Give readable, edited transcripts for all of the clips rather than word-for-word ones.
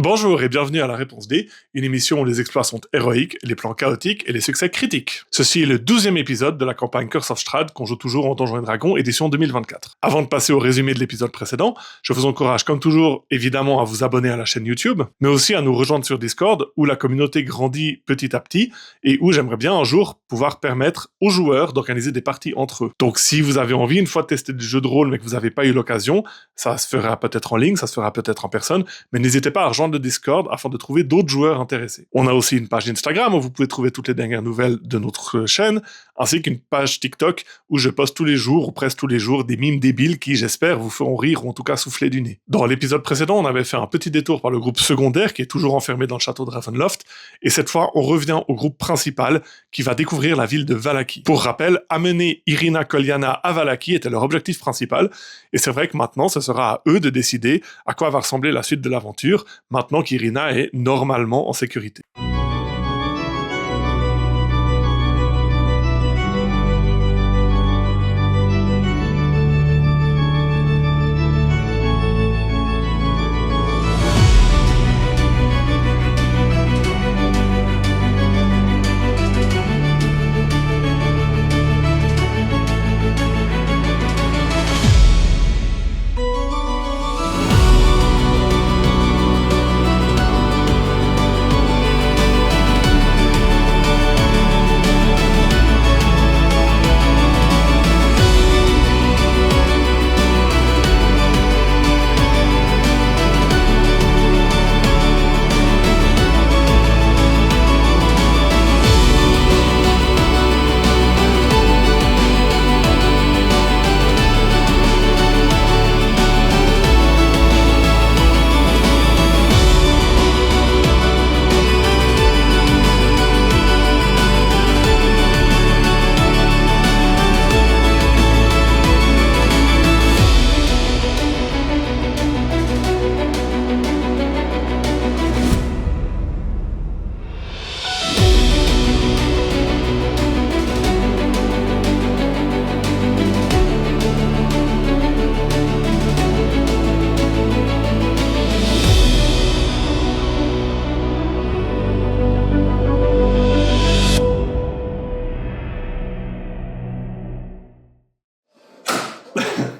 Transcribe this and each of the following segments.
Bonjour et bienvenue à La Réponse D, une émission où les exploits sont héroïques, les plans chaotiques et les succès critiques. Ceci est le 12e épisode de la campagne Curse of Strahd qu'on joue toujours en Donjons & Dragons édition 2024. Avant de passer au résumé de l'épisode précédent, je vous encourage comme toujours évidemment à vous abonner à la chaîne YouTube, mais aussi à nous rejoindre sur Discord où la communauté grandit petit à petit et où j'aimerais bien un jour pouvoir permettre aux joueurs d'organiser des parties entre eux. Donc si vous avez envie une fois de tester du jeu de rôle mais que vous n'avez pas eu l'occasion, ça se fera peut-être en ligne, ça se fera peut-être en personne, mais n'hésitez pas à rejoindre le Discord afin de trouver d'autres joueurs intéressés. On a aussi une page Instagram où vous pouvez trouver toutes les dernières nouvelles de notre chaîne, ainsi qu'une page TikTok où je poste tous les jours ou presque tous les jours des mimes débiles qui, j'espère, vous feront rire ou en tout cas souffler du nez. Dans l'épisode précédent, on avait fait un petit détour par le groupe secondaire qui est toujours enfermé dans le château de Ravenloft, et cette fois, on revient au groupe principal qui va découvrir la ville de Vallaki. Pour rappel, amener Irina Koliana à Vallaki était leur objectif principal, et c'est vrai que maintenant, ce sera à eux de décider à quoi va ressembler la suite de l'aventure, maintenant qu'Irina est normalement en sécurité.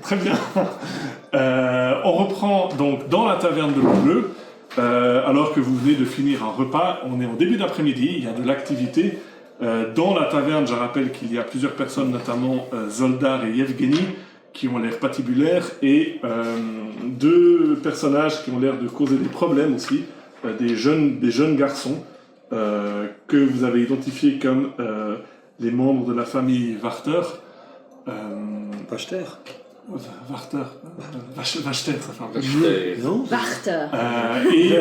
Très bien. On reprend donc dans la taverne de Bleu. Alors que vous venez de finir un repas, on est en début d'après-midi, il y a de l'activité. Dans la taverne, je rappelle qu'il y a plusieurs personnes, notamment Zoldar et Yevgeny, qui ont l'air patibulaires, et deux personnages qui ont l'air de causer des problèmes aussi, des jeunes garçons que vous avez identifiés comme les membres de la famille Warter. Wachter. Wachter, ça fait un peu Non. Warter. Et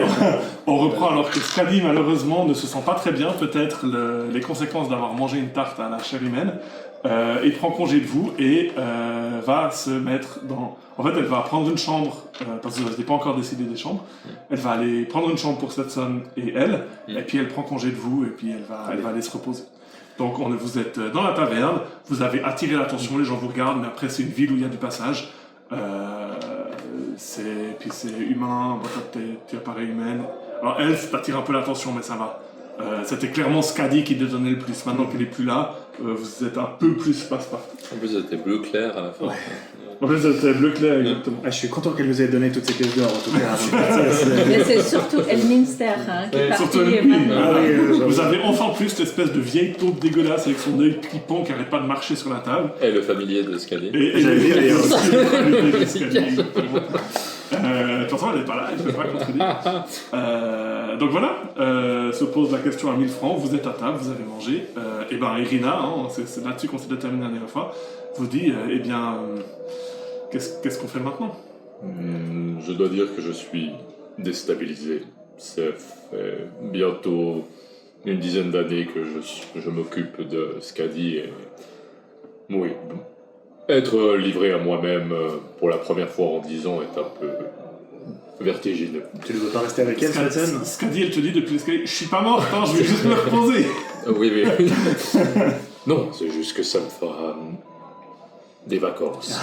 on reprend alors que Skadi malheureusement ne se sent pas très bien, peut-être les conséquences d'avoir mangé une tarte à la chair humaine, et prend congé de vous et va se mettre dans... En fait, elle va prendre une chambre, parce que je n'ai pas encore décidé des chambres, elle va aller prendre une chambre pour Stetson et elle, et puis elle prend congé de vous et puis elle va aller se reposer. Donc vous êtes dans la taverne, vous avez attiré l'attention, les gens vous regardent, mais après c'est une ville où il y a du passage. Puis c'est humain, tu apparais humaine. Alors elle, ça t'attire un peu l'attention, mais ça va. C'était clairement Skadi qui détonnait le plus. Maintenant qu'elle n'est plus là, vous êtes un peu plus passe-partout. En plus, c'était bleu clair à la fin. Ouais. En fait, c'était bleu clair, exactement. Je suis content qu'elle nous ait donné toutes ces pièces d'or, en tout cas. Avant de partir, Mais c'est surtout Elminster qui est parti Surtout elle, maintenant. Ah oui, vous avez enfin plus cette espèce de vieille taupe dégueulasse avec son œil clipant qui n'arrête pas de marcher sur la table. Et le familier de Scali. Et J'avais vu, d'ailleurs. Pourtant, elle n'est pas là, elle ne peut pas contredire. Donc voilà, se pose la question à 1000 francs, vous êtes à table, vous avez mangé. Et ben Irina, c'est là-dessus qu'on s'est déterminé la dernière fois, vous dit, qu'est-ce qu'on fait maintenant ? Je dois dire que je suis déstabilisé. Ça fait bientôt une dizaine d'années que je m'occupe de Skadi et... Oui, être livré à moi-même pour la première fois en 10 ans est un peu vertigineux. Tu ne veux pas rester avec elle, Stetson ? Skadi, elle te dit depuis l'escalier, je suis pas mort, je vais juste me reposer. Oui. Non, c'est juste que ça me fera des vacances.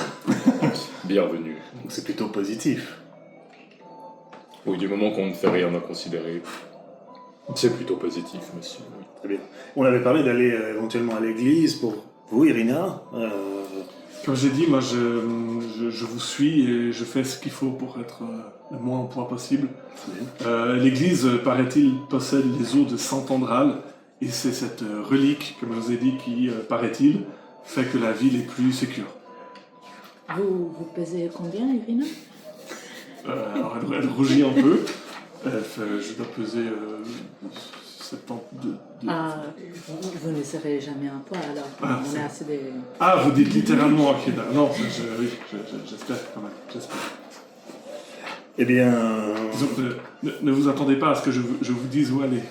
Bienvenue. Donc c'est plutôt positif. Oui, du moment qu'on ne fait rien à considérer, c'est plutôt positif, monsieur. Oui. Très bien. On avait parlé d'aller éventuellement à l'église pour vous, Irina. Comme j'ai dit, moi je vous suis et je fais ce qu'il faut pour être le moins en poids possible. L'église, paraît-il, possède les os de Saint Andral et c'est cette relique, comme je vous ai dit, qui, paraît-il, fait que la ville est plus sécure. Vous pesez combien, Irina? Alors elle rougit un peu. Elle fait, je dois peser 72. Ah, vous ne serez jamais un poids alors. Ah, on est assez des... Ah, vous dites littéralement, ok. Non, oui, j'espère quand même. J'espère. Eh bien... Disons que ne vous attendez pas à ce que je vous dise où aller.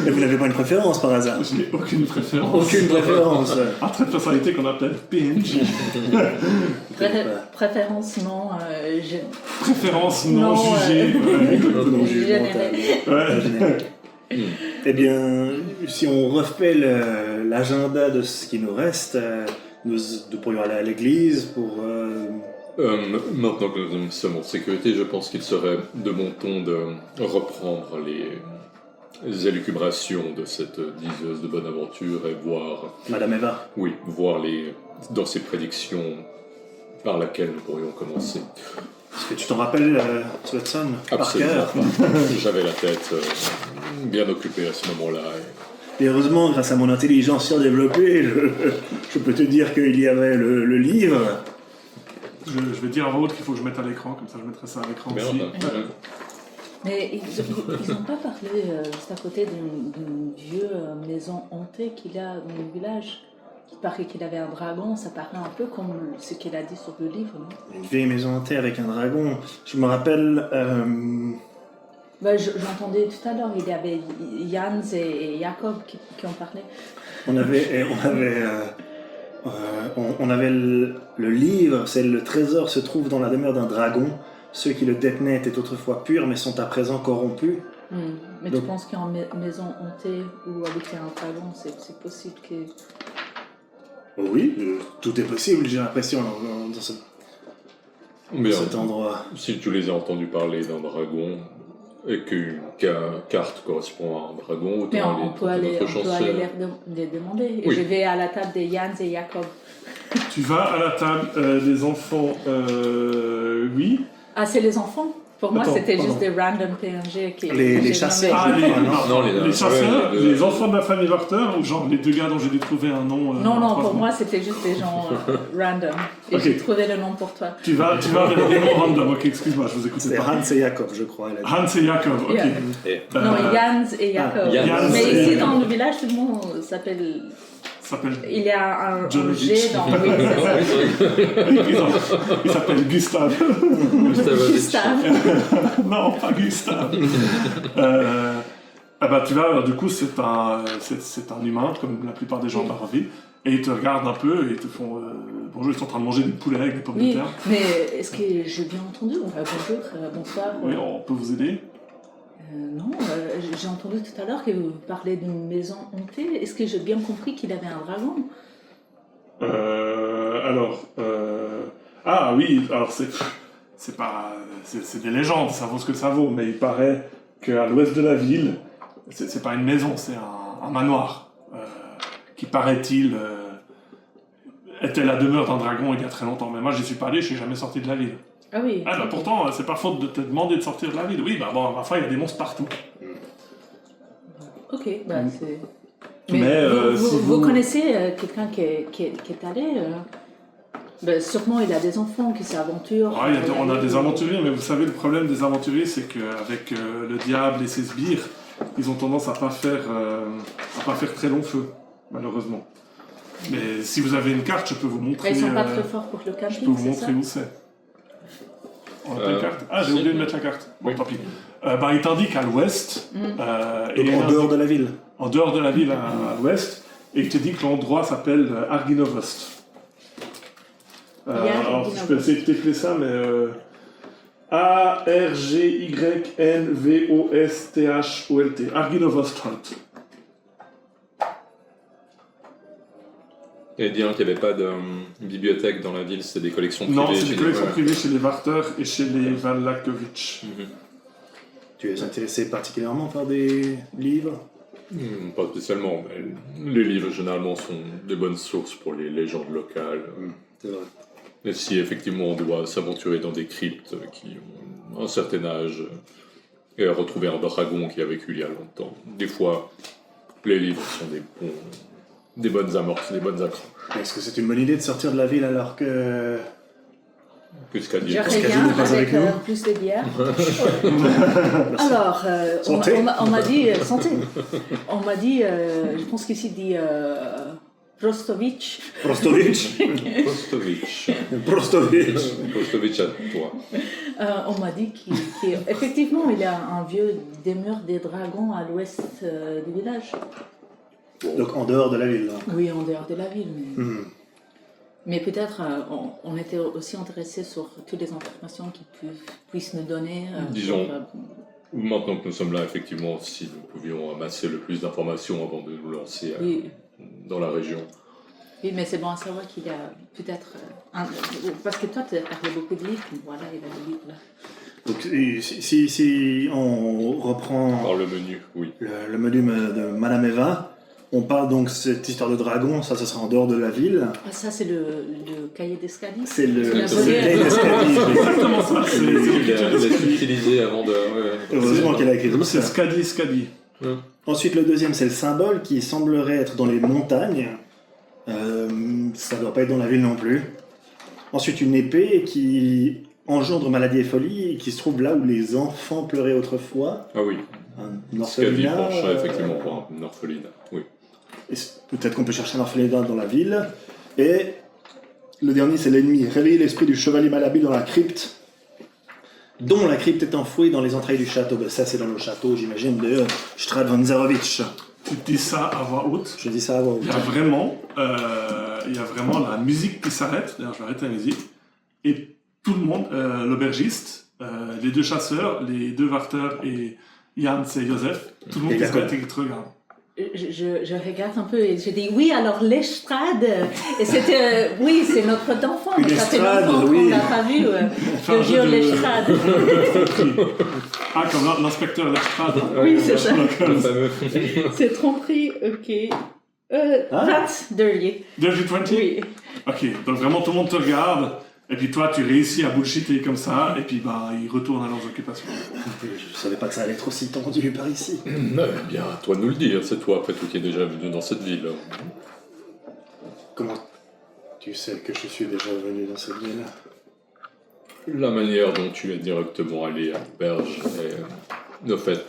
Et vous n'avez pas une préférence par hasard? Je n'ai aucune préférence. Aucune préférence. Un trait de personnalité qu'on appelle PNJ. Préférence non, Préférence non Non, jugée. Non Généré. Ouais. Eh bien, si on refait l'agenda de ce qui nous reste, nous pourrions aller à l'église pour... Maintenant que nous sommes en sécurité, je pense qu'il serait de mon ton de reprendre les élucubrations de cette diseuse de bonne aventure et voir, Madame Eva. oui, voir dans ses prédictions par laquelle nous pourrions commencer. Est-ce que tu t'en rappelles, Swetson, par Absolument cœur? pas. J'avais la tête bien occupée à ce moment-là. Et heureusement, grâce à mon intelligence surdéveloppée, je peux te dire qu'il y avait le livre. Je vais dire à voix haute qu'il faut que je mette à l'écran, comme ça je mettrai ça à l'écran Mais aussi. enfin, Mais ils n'ont pas parlé, c'est à côté d'une vieille maison hantée qu'il y a dans le village. Il paraît qu'il avait un dragon, ça paraît un peu comme ce qu'il a dit sur le livre, non? Une vieille maison hantée avec un dragon. Je me rappelle... J'entendais tout à l'heure, il y avait Jans et Jacob qui ont parlé. On avait le livre, c'est le trésor se trouve dans la demeure d'un dragon. Ceux qui le détenaient étaient autrefois purs, mais sont à présent corrompus. Mais Donc- tu penses qu'en maison hantée où habitait un dragon, c'est possible que... Oui, tout est possible, j'ai l'impression, dans mais cet endroit. si tu les as entendus parler d'un dragon et qu'une carte correspond à un dragon, autant Mais on peut aller les demander. Oui. Je vais à la table de Jans et Jacob. Tu vas à la table des enfants, oui. Ah, c'est les enfants? Pour moi, Attends, c'était pardon. juste des random PNG qui... Les j'ai chasseurs. nommés. Non, les chasseurs, ouais, les enfants de la famille Warter, ou genre les deux gars dont j'ai dû trouver un nom. Non, en 3 pour secondes. moi, c'était juste des gens random. Et Ok. j'ai trouvé le nom pour toi. Tu vas avec des noms random, ok, excuse-moi, je vous écoutais C'est pas. Hans et Jacob, je crois. Elle a dit. Hans et Jacob, ok. Yeah. Non, Jans et Jacob. Jans. Mais et- ici, dans le village, tout le monde s'appelle... S'appelle... Il y a un John G Beach. dans... Oui, c'est ça. Il s'appelle Gustave. Gustave. Non, pas Gustave. Tu vas, alors, du coup, c'est un humain, comme la plupart des gens de Baroville, et ils te regardent un peu et ils te font bonjour, ils sont en train de manger des poulets avec des pommes de Oui, terre. mais est-ce que j'ai bien entendu? Bonjour, bonsoir. Oui, on peut vous aider. Non, j'ai entendu tout à l'heure que vous parlez d'une maison hantée. Est-ce que j'ai bien compris qu'il avait un dragon? Ah oui, alors c'est pas... C'est des légendes, ça vaut ce que ça vaut, mais il paraît qu'à l'ouest de la ville, c'est pas une maison, c'est un manoir, qui paraît-il était la demeure d'un dragon il y a très longtemps. Mais moi, j'y suis pas allé, je suis jamais sorti de la ville. Ah oui. Ah bah pourtant, c'est pas faute de te demander de sortir de la ville. Oui, bah bon, parfois il y a des monstres partout. Ok, c'est... Mais, si vous connaissez quelqu'un qui est allé sûrement il a des enfants qui s'aventurent. Ouais, on a des aventuriers, mais vous savez, le problème des aventuriers, c'est qu'avec le diable et ses sbires, ils ont tendance à pas faire très long feu, malheureusement. Mais si vous avez une carte, je peux vous montrer. Ils sont pas très forts pour le Je camping, peux vous c'est ça? montrer où c'est. On a pas une carte. Ah, j'ai si. oublié de mettre la carte. Bon, tant pis. Il t'indique à l'ouest. Donc en dehors de la ville. En dehors de la ville à l'ouest. Et il te dit que l'endroit s'appelle Arginovost. Alors, je peux essayer de t'épeler ça, mais... A-R-G-Y-N-V-O-S-T-H-O-L-T. Arginovost Hunt. Et dire qu'il n'y avait pas de bibliothèque dans la ville, c'était des collections privées. Non, c'est chez des les- collections ouais. privées chez les Warter et chez les Valakovitch. Mhm. Tu es intéressé particulièrement par des livres? Pas spécialement, mais les livres généralement sont des bonnes sources pour les légendes locales. C'est vrai. Et si effectivement on doit s'aventurer dans des cryptes qui ont un certain âge et retrouver un dragon qui a vécu il y a longtemps, des fois les livres sont des bonnes amorces, des bonnes accroches. Est-ce que c'est une bonne idée de sortir de la ville alors que... Plus qu'à Je dire. qu'elle reviens n'est pas avec avec nous. plus de bière. Alors, Santé. on m'a dit santé. On m'a dit, je pense qu'ici dit Prostovitch. Prostovitch. Prostovitch. Prostovitch. Prostovitch à toi. On m'a dit qu'effectivement, il y a un vieux demeure des dragons à l'ouest du village. Donc en dehors de la ville. Là. Oui, en dehors de la ville. Mais Hmm. peut-être on était aussi intéressés sur toutes les informations qu'ils puissent nous donner. Disons. sur, Maintenant que nous sommes là, effectivement, si nous pouvions amasser le plus d'informations avant de nous lancer oui, dans la région. oui, mais c'est bon à savoir qu'il y a peut-être parce que toi tu as parlé beaucoup de livres, voilà, il a des livres là. Donc si on reprend Par le menu, oui. le menu de Madame Eva, on parle donc de cette histoire de dragon, ça ce sera en dehors de la ville. Ah, ça c'est le cahier d'escalier. C'est le la c'est volée. le cahier d'escalier. Exactement ça, c'est Il l'écriture a de Scadi. utilisé avant de. Ouais. Heureusement qu'elle a écrit tout C'est ça. Scadi. Ensuite, le deuxième, c'est le symbole qui semblerait être dans les montagnes. Ça ne doit pas être dans la ville non plus. Ensuite, une épée qui engendre maladie et folie et qui se trouve là où les enfants pleuraient autrefois. Ah oui, Un Scadi orphelinat. pencherait effectivement pour un orphelinat. Oui. Et peut-être qu'on peut chercher un orphelinat dans la ville. Et le dernier, c'est l'ennemi. Réveiller l'esprit du chevalier malhabile dans la crypte, dont la crypte est enfouie dans les entrailles du château. Ben, ça, c'est dans le château, j'imagine, de Strad von Zarovitch. Tu dis ça à voix haute. Je dis ça à voix haute. Il y a vraiment la musique qui s'arrête. D'ailleurs, je vais arrêter la musique. Et tout le monde, l'aubergiste, les deux chasseurs, les deux Warter et Jans et Joseph, tout le monde Et qui Jacob. s'arrête et qui te regarde. Je regarde un peu et je dis oui, alors l'estrade, et c'était, oui, c'est notre enfant, Une ça fait estrade, longtemps oui. qu'on l'a pas vu, Enfin, le vieux de- l'estrade. Ah, comme l'inspecteur d'Estrade. Oui, c'est ça. Le fameux. C'est tromperie, ok. Ah. 20 Derlier. Dirty 20. Oui. Ok, donc vraiment tout le monde te regarde. Et puis toi, tu réussis à bullshiter comme ça. Et puis bah, ils retournent à leurs occupations. Je savais pas que ça allait être aussi tendu par ici. Eh bien, à toi de nous le dire, c'est toi après tout qui est déjà venu dans cette ville. Comment tu sais que je suis déjà venu dans cette ville? La manière dont tu es directement allé à l'auberge et le fait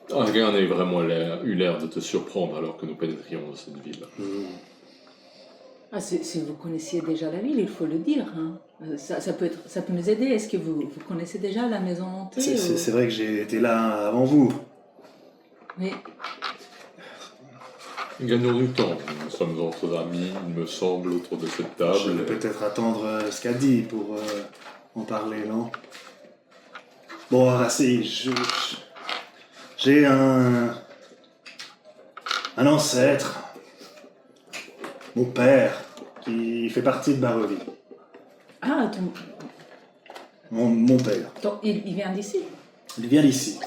que rien n'ait vraiment eu l'air de te surprendre alors que nous pénétrions dans cette ville. Ah, si vous connaissiez déjà la ville, il faut le dire. Hein. Ça peut nous aider. Est-ce que vous connaissez déjà la maison hantée C'est vrai que j'ai été là avant vous. Oui. Gagnons du temps, nous sommes entre amis, il me semble, autour de cette Je table. vais peut-être attendre ce qu'a dit pour en parler, non? Bon, assez. J'ai un ancêtre, mon père, qui fait partie de Barovie. Ah, Mon père. il vient d'ici. Il vient d'ici.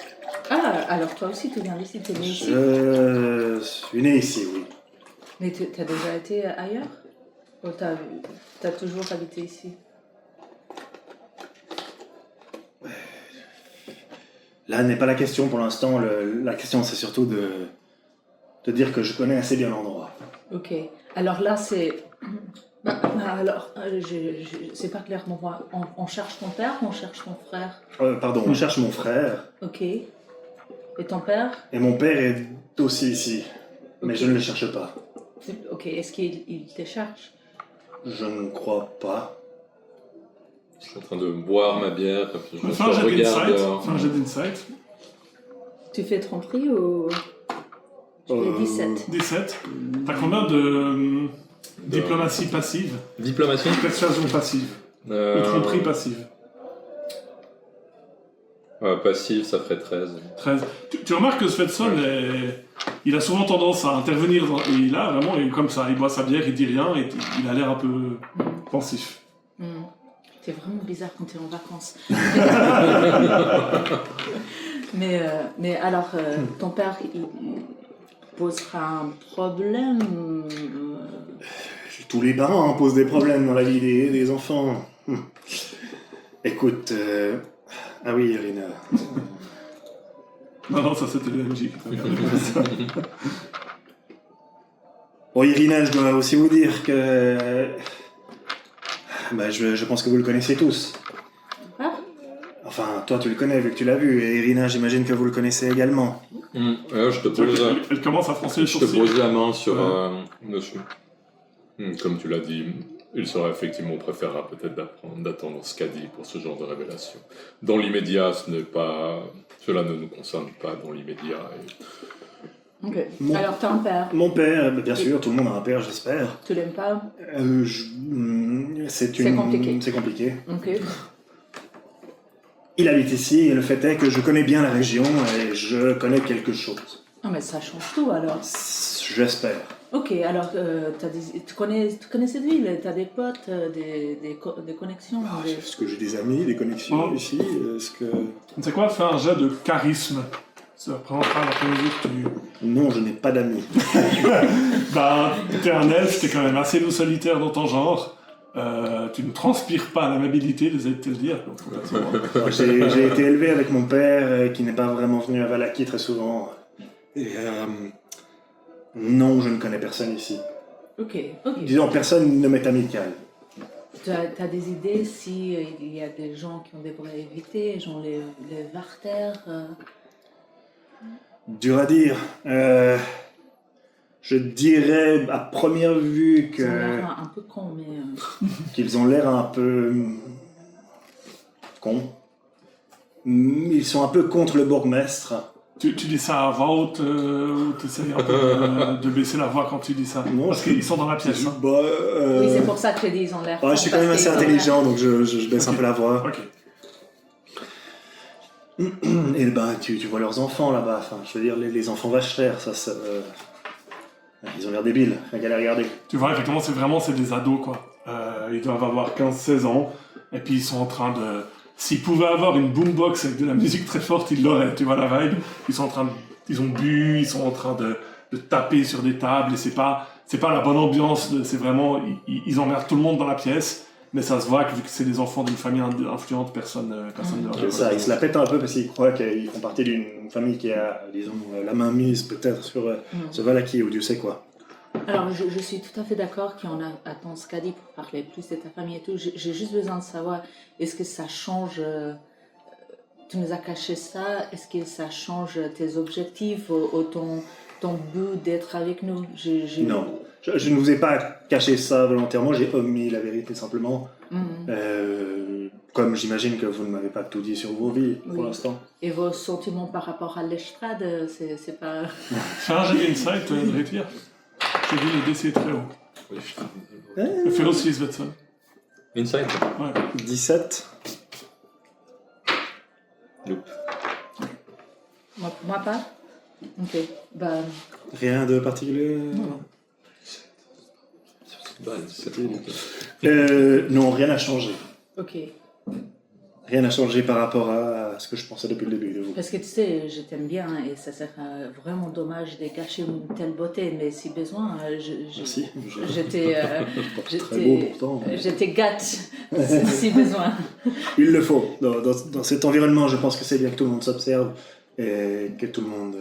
Ah, alors toi aussi tu viens d'ici, tu es né ici. Je suis né ici, oui. Mais tu as déjà été ailleurs? Ou t'as toujours habité ici? Là n'est pas la question pour l'instant. La question, c'est surtout de dire que je connais assez bien l'endroit. Ok. Alors là, c'est... Alors, c'est pas clair pour moi. On cherche ton père ou on cherche ton frère? Pardon, on cherche mon frère. Ok. Et ton père? Et mon père est aussi ici. Mais je ne le cherche pas. Ok. Est-ce qu'il te cherche? Je ne crois pas. Je suis en train de boire ma bière, je me Fais un jet regarde. d'insight. Fais un jet d'insight. Tu fais tromperie ou... Tu fais 17. 17. T'as combien de diplomatie passive? Diplomatie Persuasion passive. Ou tromperie passive? Passive, ça ferait 13. 13. Tu remarques que Svensson il a souvent tendance à intervenir, et là, vraiment, il est comme ça, il boit sa bière, il dit rien, et il a l'air un peu pensif. C'est vraiment bizarre quand tu es en vacances. mais alors, ton père, il posera un problème Tous les parents posent des problèmes dans la vie des enfants. Écoute, ah oui, Irina. Non, ça c'était le MJ. Bon, Irina, je dois aussi vous dire que... je pense que vous le connaissez tous. Ah, Enfin, toi tu le connais vu que tu l'as vu, et Irina, j'imagine que vous le connaissez également. Je te pose, Elle commence à froncer le je te sourcil. pose la main sur dessus. Comme tu l'as dit, il serait effectivement préférable peut-être d'attendre ce qu'a dit pour ce genre de révélation. Dans l'immédiat, cela ne nous concerne pas dans l'immédiat. ok. Alors, t'as un père. Mon père, bien sûr, tout le monde a un père, j'espère. Tu l'aimes pas? C'est compliqué. C'est compliqué. Ok. Il habite ici, et le fait est que je connais bien la région, et je connais quelque chose. Ah, mais ça change tout alors. J'espère. Ok, alors tu connais cette ville, tu as des potes, des connexions. Est-ce que j'ai des amis, des connexions ici? Est-ce que... Tu sais quoi, fais un jet de charisme. Ça représentera l'après-midi que tu... Non, je n'ai pas d'amis. T'es un elfe, t'es quand même assez loup solitaire dans ton genre. Tu ne transpires pas l'amabilité, désolé de te le dire. Donc, j'ai été élevé avec mon père, qui n'est pas vraiment venu à Valaki très souvent. Et, non, je ne connais personne ici. Ok. Disons, personne ne m'est amical. Tu as des idées si il y a des gens qu'on devrait éviter, genre les Varter Dur à dire. Je dirais à première vue que... Ils ont l'air un peu cons, mais... qu'ils ont l'air un peu... cons. Ils sont un peu contre le bourgmestre. Tu dis ça à voix haute ou tu essaies un peu de baisser la voix quand tu dis ça? Non, parce qu'ils sont dans la pièce. Hein. Oui, c'est pour ça que je dis ils ont l'air... je suis quand même assez intelligent, donc je baisse un peu la voix. Ok. Et tu vois leurs enfants là-bas, enfin, je veux dire, les enfants vachères, ils ont l'air débiles, rien qu'à les regarder. Tu vois, effectivement, c'est des ados, quoi. Ils doivent avoir 15-16 ans, et puis ils sont en train de... S'ils pouvaient avoir une boombox avec de la musique très forte, ils l'auraient, tu vois la vibe. Ils ont bu, ils sont en train de taper sur des tables, et c'est pas la bonne ambiance, c'est vraiment... Ils emmerdent tout le monde dans la pièce, mais ça se voit que vu que c'est des enfants d'une famille influente, personne ne leur C'est ça, ils se la pètent un peu parce qu'ils croient qu'ils font partie d'une famille qui a, disons, la main mise peut-être sur ce Valaki ou Dieu sait quoi. Alors, je suis tout à fait d'accord qu'on attend ce qu'a dit pour parler plus de ta famille et tout. J'ai juste besoin de savoir, est-ce que ça change... tu nous as caché ça, est-ce que ça change tes objectifs ou ton but d'être avec nous? Non, je ne vous ai pas caché ça volontairement, j'ai omis la vérité simplement. Comme j'imagine que vous ne m'avez pas tout dit sur vos vies pour l'instant. Et vos sentiments par rapport à l'Estrade, c'est pas... Fais un jet d'insight, Drétir. J'ai vu le DC est très haut. Fais aussi Svetson. Inside. Ouais. 17. Nope. Moi pas? Ok, Rien de particulier? Non, rien n'a changé. Ok. Rien n'a changé par rapport à ce que je pensais depuis le début de vous. Parce que tu sais, je t'aime bien et ça serait vraiment dommage de gâcher une telle beauté, mais si besoin, Merci. je Très beau pourtant. je te gâte si besoin. Il le faut. Dans cet environnement, je pense que c'est bien que tout le monde s'observe et que tout le monde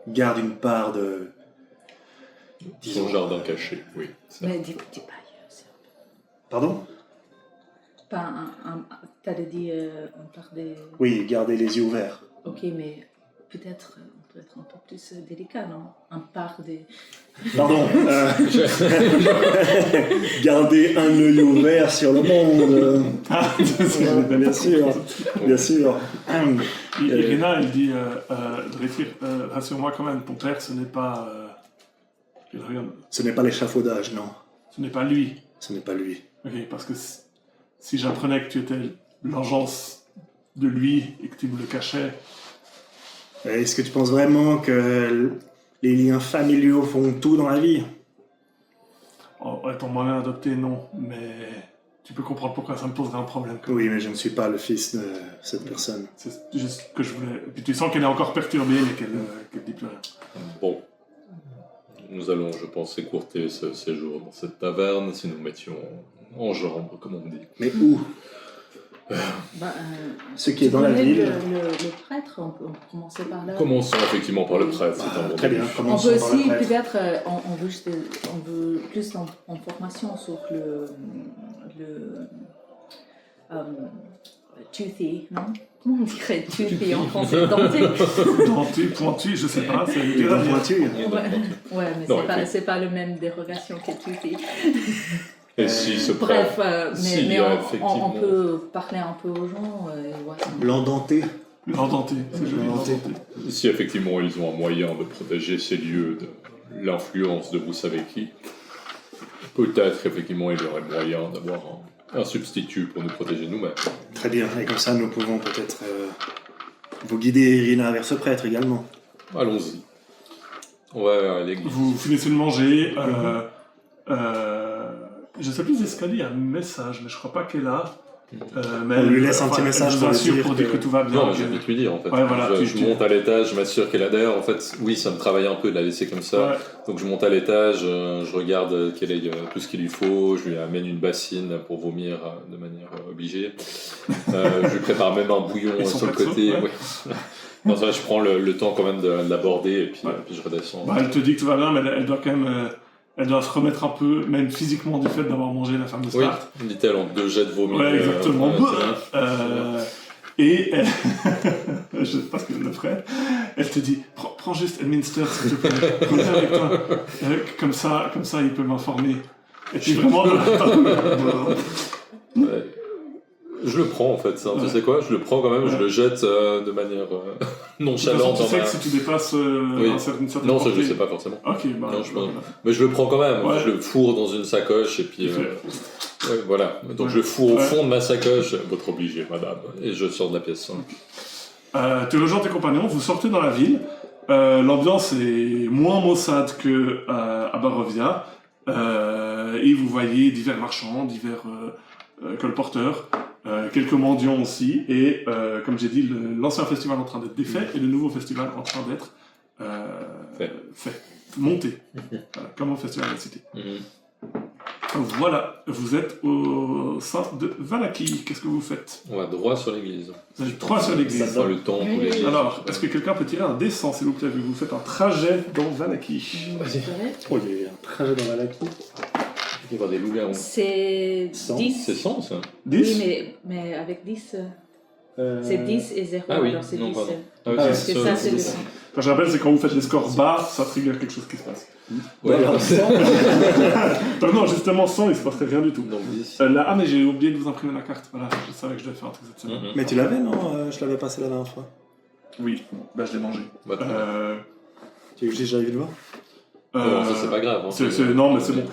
garde une part de... Son jardin caché, oui. Mais dis pas ailleurs. Pardon? Pas t'allais dit on part des... Oui, gardez les yeux ouverts. Ok, mais peut-être on peut être un peu plus délicat, non? Un part des... Pardon. Gardez un œil ouvert sur le monde. Bien sûr. Bien sûr. Irina, elle dit, Drétir, rassure-moi quand même, ton père, ce n'est pas... Ce n'est pas l'échafaudage, non. Ce n'est pas lui. Ce n'est pas lui. Ok, parce que si j'apprenais que tu étais l'engeance de lui et que tu me le cachais... Est-ce que tu penses vraiment que Les liens familiaux font tout dans la vie. Étant moi-même adopté, non. Mais tu peux comprendre pourquoi ça me poserait un problème. Oui, mais je ne suis pas le fils de cette personne. C'est juste ce que je voulais. Et puis tu sens qu'elle est encore perturbée, mais qu'elle dit plus rien. Bon. Nous allons, je pense, écourter ce séjour dans cette taverne si nous mettions en jambes, comme on dit. Mais où? Ce qui est dans la ville. Le prêtre, on peut commencer par là. Commençons effectivement par le prêtre, c'est un bon Très bien, début. On commençons peut par le aussi, prêtre. peut-être, on veut plus d'informations sur le toothy, non? Comment on dirait toothy en français? Denté? Denté, pointu, je sais pas. C'est Les dents pointues. Ouais, mais Non, c'est pas le même dérogation que toothy. Et si ce prêtre... Bref, s'il y mais a on effectivement- peut parler un peu aux gens et voir ça. Blanc denté. Blanc denté, c'est joli. Blanc denté. Si effectivement ils ont un moyen de protéger ces lieux de l'influence de vous savez qui, peut-être effectivement il y aurait moyen d'avoir un substitut pour nous protéger nous-mêmes. Très bien, et comme ça nous pouvons peut-être vous guider, Irina, vers ce prêtre également. Allons-y. On va à l'église. Vous finissez de manger. Je sais plus, est-ce qu'elle a un message, mais je crois pas qu'elle a. Mais On lui laisse un petit message je vous pour lui assure dire pour dire que- que tout va bien. Non, je vais vite lui dire en fait. Ouais, voilà, je monte à l'étage, je m'assure qu'elle a d'ailleurs. En fait, oui, ça me travaille un peu de la laisser comme ça. Ouais. Donc je monte à l'étage, je regarde quel est tout ce qu'il lui faut, je lui amène une bassine pour vomir de manière obligée. Je lui prépare même un bouillon Et son sur le perso, côté. ouais. Ouais. Non, ça, je prends le temps quand même de l'aborder et puis, Ouais. puis je redescends. Bah, elle te dit que tout va bien, mais elle doit quand même. Elle doit se remettre un peu, même physiquement, du fait d'avoir mangé la femme de Oui, Sparte. dit-elle en 2 jets de vomi. Ouais, exactement. c'est bien. Et elle... je sais pas ce qu'elle le ferait. Elle te dit, prends juste Elminster, s'il te plaît. Reviens avec toi. Comme ça, il peut m'informer. Et puis vraiment... Ouais. Je le prends en fait, ça. Ouais. Tu sais quoi? Je le prends quand même, Ouais. je le jette de manière De toute façon, nonchalante. tu dans sais ma- que si tu dépasses Oui. une certaine Non, ça portée- je sais pas forcément. Ok, bah... Non, je voilà. Mais je le prends quand même, Ouais. je le fourre dans une sacoche et puis ouais, voilà. Donc Ouais. je le fourre au Ouais. fond de ma sacoche, votre obligé, madame, et je sors de la pièce. Tu rejoins tes compagnons, vous sortez dans la ville. L'ambiance est moins maussade que à Barovia. Et vous voyez divers marchands, divers colporteurs, quelques mendiants aussi. Et comme j'ai dit, l'ancien festival est en train d'être défait et le nouveau festival est en train d'être fait, monté. Voilà, comme au festival de la cité. Voilà, vous êtes au sein de Valaki. Qu'est-ce que vous faites? On va droit sur l'église. Vous avez 3 sur l'église. Dans le temple ou Oui. l'église. Alors, est-ce que quelqu'un peut tirer un dessin, s'il vous plaît, vu que vous faites un trajet dans Valaki? Vas-y. Oh, il y a eu un trajet dans Valaki. Il va y avoir des loups-garous. C'est 100. 10. C'est 100 ça? 10? Oui, mais avec 10, c'est 10 et 0, Ah oui, alors c'est non, 10. pardon. Ah, Ah, Parce que ça, c'est le 100. Quand je rappelle, c'est quand vous faites les scores bas, ça trigger quelque chose qui se passe. Ouais, alors, Donc non, justement, 100, il se passerait rien du tout. donc 10. Là, mais j'ai oublié de vous imprimer la carte. Voilà, je savais que je devais faire un truc cette semaine. Mais tu l'avais, non? Je l'avais passé la dernière fois. Oui, bah je l'ai mangé. Bah, très bien. Tu veux que j'aille le voir? Bon, ça c'est pas grave. Hein, Non, mais c'est bon.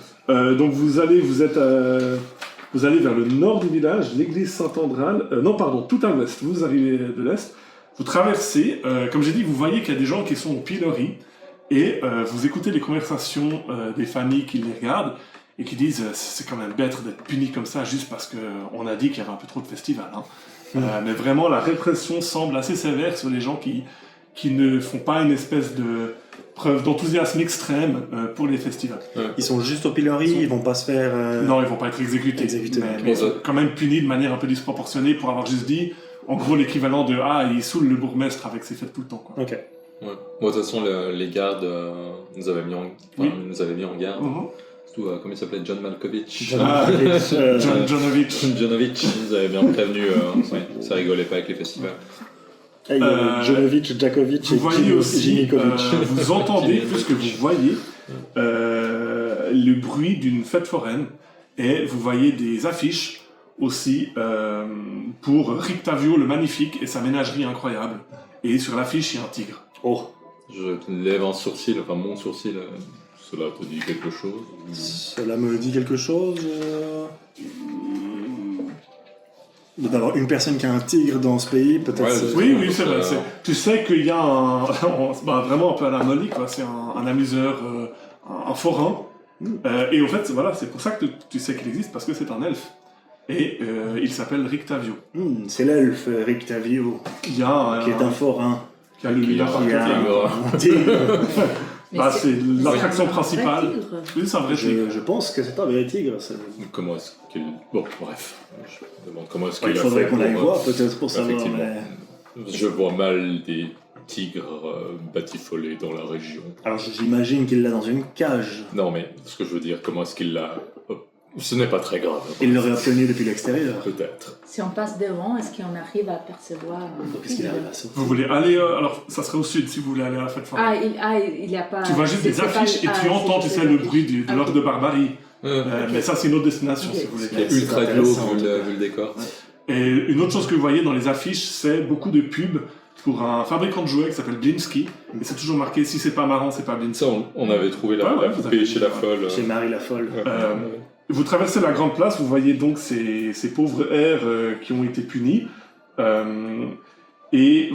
Donc vous allez vers le nord du village, l'église Saint-Andral. Non, pardon, tout à l'ouest. Vous arrivez de l'est. Vous traversez. Comme j'ai dit, vous voyez qu'il y a des gens qui sont au pilori. Et vous écoutez les conversations des familles qui les regardent et qui disent c'est quand même bête d'être puni comme ça juste parce qu'on a dit qu'il y avait un peu trop de festivals. Hein. Mais vraiment, la répression semble assez sévère sur les gens qui ne font pas une espèce de preuve d'enthousiasme extrême pour les festivals. Ils sont juste au pilori, ils vont pas se faire... Non, ils vont pas être exécutés. Exécutés. Mais ils sont quand même punis de manière un peu disproportionnée pour avoir juste dit, en gros, l'équivalent de ah, il saoule le bourgmestre avec ses fêtes tout le temps. Quoi. Ok. Ouais. Bon, de toute façon, les gardes nous avaient mis en garde. Mhm. Surtout, comment il s'appelait? John Malkovich. Ah, John Jonovic. Jonovic, ils nous avaient bien prévenu. Ouais, ça rigolait pas avec les festivals. Il y a Jonovic, Djakovic Vous et voyez aussi, Jimikovic. vous entendez, plus que vous voyez, le bruit d'une fête foraine et vous voyez des affiches aussi pour Rictavio le Magnifique et sa ménagerie incroyable. Et sur l'affiche, il y a un tigre. Oh, Je lève un sourcil, enfin mon sourcil, cela te dit quelque chose? cela me dit quelque chose. D'avoir une personne qui a un tigre dans ce pays, peut-être. Ouais, Oui, c'est vrai. Tu sais qu'il y a vraiment un peu à la Molly, quoi. C'est un amuseur, un forain. Et au fait, voilà, c'est pour ça que tu sais qu'il existe, parce que c'est un elfe. Et il s'appelle Rictavio. C'est l'elfe Rictavio, Il y a qui est un forain. qui a le Qui a un tigre. Mais c'est l'attraction un vrai principale. tigre. Oui, c'est un vrai tigre. Je pense que c'est un vrai tigre. Ça. Comment est-ce qu'il... Bon, bref. Je me demande comment est-ce qu'il Il a faudrait fait qu'on aille pour, voir peut-être pour savoir. effectivement. Mais... Je vois mal des tigres batifolés dans la région. Alors j'imagine qu'il l'a dans une cage. Non, mais ce que je veux dire, comment est-ce qu'il l'a... Ce n'est pas très grave. Il l'aurait obtenu depuis l'extérieur. Peut-être. Si on passe devant, est-ce qu'on arrive à percevoir un Qu'est-ce qu'il tigre? arrive à ça? Vous voulez aller... alors, ça serait au sud, si vous voulez aller à la fête foraine. Il n'y a pas... Tu vois juste des c'est pas- affiches et tu entends, tu c'est sais, des le bruit de affiches. l'orgue de barbarie. Mais ça, c'est une autre destination, Ok. si vous voulez. Il est C'est ultra glauque intéressant, vu en tout cas. le décor. Et une autre chose que vous voyez dans les affiches, c'est beaucoup de pubs pour un fabricant de jouets qui s'appelle Blinsky. Et c'est toujours marqué, si c'est pas marrant, c'est pas Blinsky. Ça, on avait trouvé la Ouais, vous poupée avez- chez la folle. Chez Marie la Folle. Vous traversez la grande place, vous voyez donc ces pauvres airs qui ont été punis. Et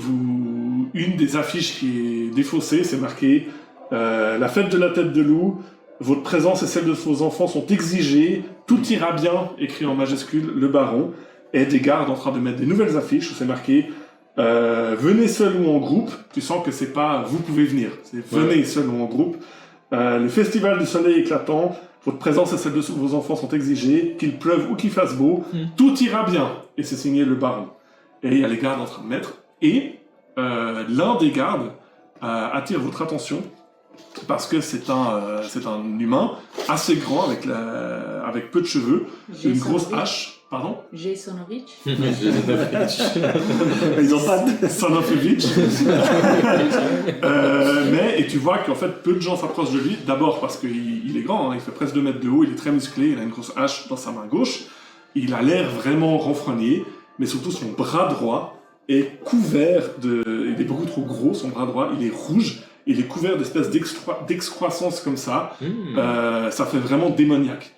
une des affiches qui est défaussée, c'est marqué la fête de la tête de loup, votre présence et celle de vos enfants sont exigées, tout ira bien, écrit en majuscule le baron, et des gardes en train de mettre des nouvelles affiches où c'est marqué venez seul ou en groupe. Tu sens que c'est pas vous pouvez venir, c'est venez seul ou en groupe. Le festival du soleil éclatant, votre présence et celle de vos enfants sont exigées, qu'il pleuve ou qu'il fasse beau, tout ira bien. Et c'est signé le baron. Et il y a les gardes en train de mettre. Et l'un des gardes attire votre attention parce que c'est un humain assez grand avec peu de cheveux, une grosse hache. Pardon? Jasonovich. Ils ont pas de... Sanofievich. Et tu vois qu'en fait peu de gens s'approchent de lui, d'abord parce qu'il est grand, hein, il fait presque 2 mètres de haut, il est très musclé, il a une grosse hache dans sa main gauche, il a l'air vraiment renfrogné, mais surtout son bras droit est couvert de... Il est beaucoup trop gros, son bras droit, il est rouge, il est couvert d'espèces d'excroissance comme ça, ça fait vraiment démoniaque.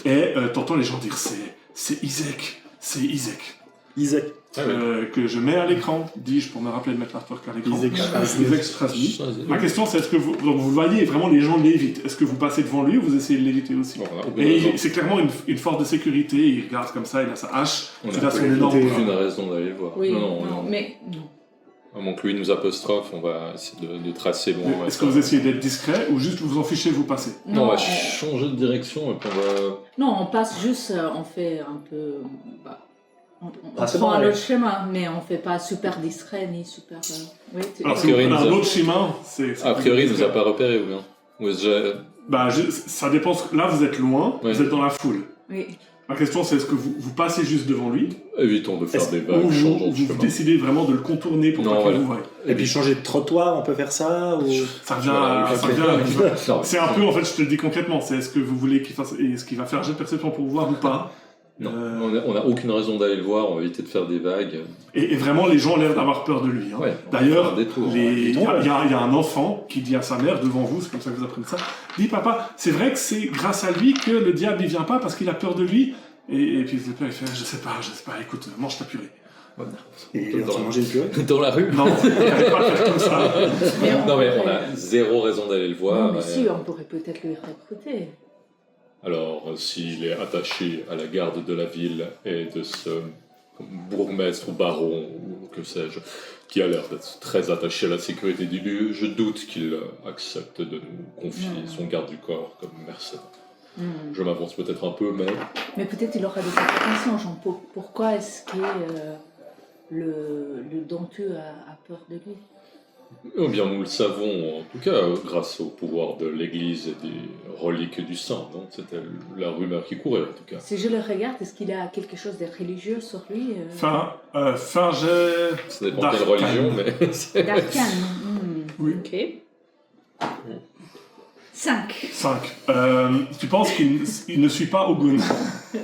Et t'entends les gens dire c'est Isaac, c'est Isaac. Isaac. Que je mets à l'écran, dis-je pour me rappeler de mettre l'artwork à l'écran. Isaac Strasny. Isaac Strasny. Ma question c'est est-ce que vous le voyez vraiment les gens l'évitent? Est-ce que vous passez devant lui ou vous essayez de l'éviter aussi? Bon, on a aucune Et raison. c'est clairement une force de sécurité, il regarde comme ça, il a sa hache, On il a a son énorme aucune bras. raison d'aller le voir. Oui, non. mais non. À moins que lui nous apostrophe, on va essayer de tracer loin. Est-ce que vous essayez d'être discret ou juste vous en fichez, vous passez? Non, on va changer de direction et puis on va... Non, on passe juste, on fait un peu... on c'est prend bon, un ouais. autre chemin, mais on fait pas super discret ni super... oui, Alors A si vous priori, prenez un nous a- autre chemin, c'est... A priori, il nous a pas repéré ou bien? Ou est-ce que Ça dépend, là vous êtes loin, Ouais. vous êtes dans la foule. oui. Ma question c'est est-ce que vous passez juste devant lui évitons de faire Est-ce- des ou vagues, changeons de vous chemin. décidez vraiment de le contourner pour Non, pas qu'il voilà. vous voie? Et puis changer de trottoir, on peut faire ça ou... Ça revient Voilà, à... ok. ça revient à- Non, C'est un peu, en fait, je te le dis concrètement, c'est est-ce que vous voulez qu'il fasse, est-ce qu'il va faire un jet de perception pour vous voir ou pas? Non, on a aucune raison d'aller le voir, on va éviter de faire des vagues. Et vraiment, les gens ont l'air d'avoir peur de lui. Hein. Ouais, on va D'ailleurs, faire un détour. il y a un enfant qui dit à sa mère, devant vous, c'est comme ça que vous apprenez ça, dit papa, c'est vrai que c'est grâce à lui que le diable il vient pas parce qu'il a peur de lui. Et puis le père il fait, je sais pas, écoute, mange ta purée. Et il est en train de manger une purée. Dans la rue. Non, il n'arrête pas de faire comme ça. Non mais on a zéro raison d'aller le voir. Non, mais si, on pourrait peut-être le recruter. Alors, s'il est attaché à la garde de la ville et de ce bourgmestre ou baron, ou que sais-je, qui a l'air d'être très attaché à la sécurité du lieu, je doute qu'il accepte de nous confier son garde du corps comme mercenaire. Je m'avance peut-être un peu, mais... Mais peut-être il aura des informations, genre pourquoi est-ce que le Dentu a peur de lui? Eh bien, nous le savons, en tout cas, grâce au pouvoir de l'Église et des reliques du saint. Donc, c'était la rumeur qui courait, en tout cas. Si je le regarde, est-ce qu'il a quelque chose de religieux sur lui? Fin jet... Ça dépend de quelle d'arcane. religion, mais... c'est- D'arcane. Oui. Ok. 5. 5. Tu penses qu'il ne suit pas Ogun.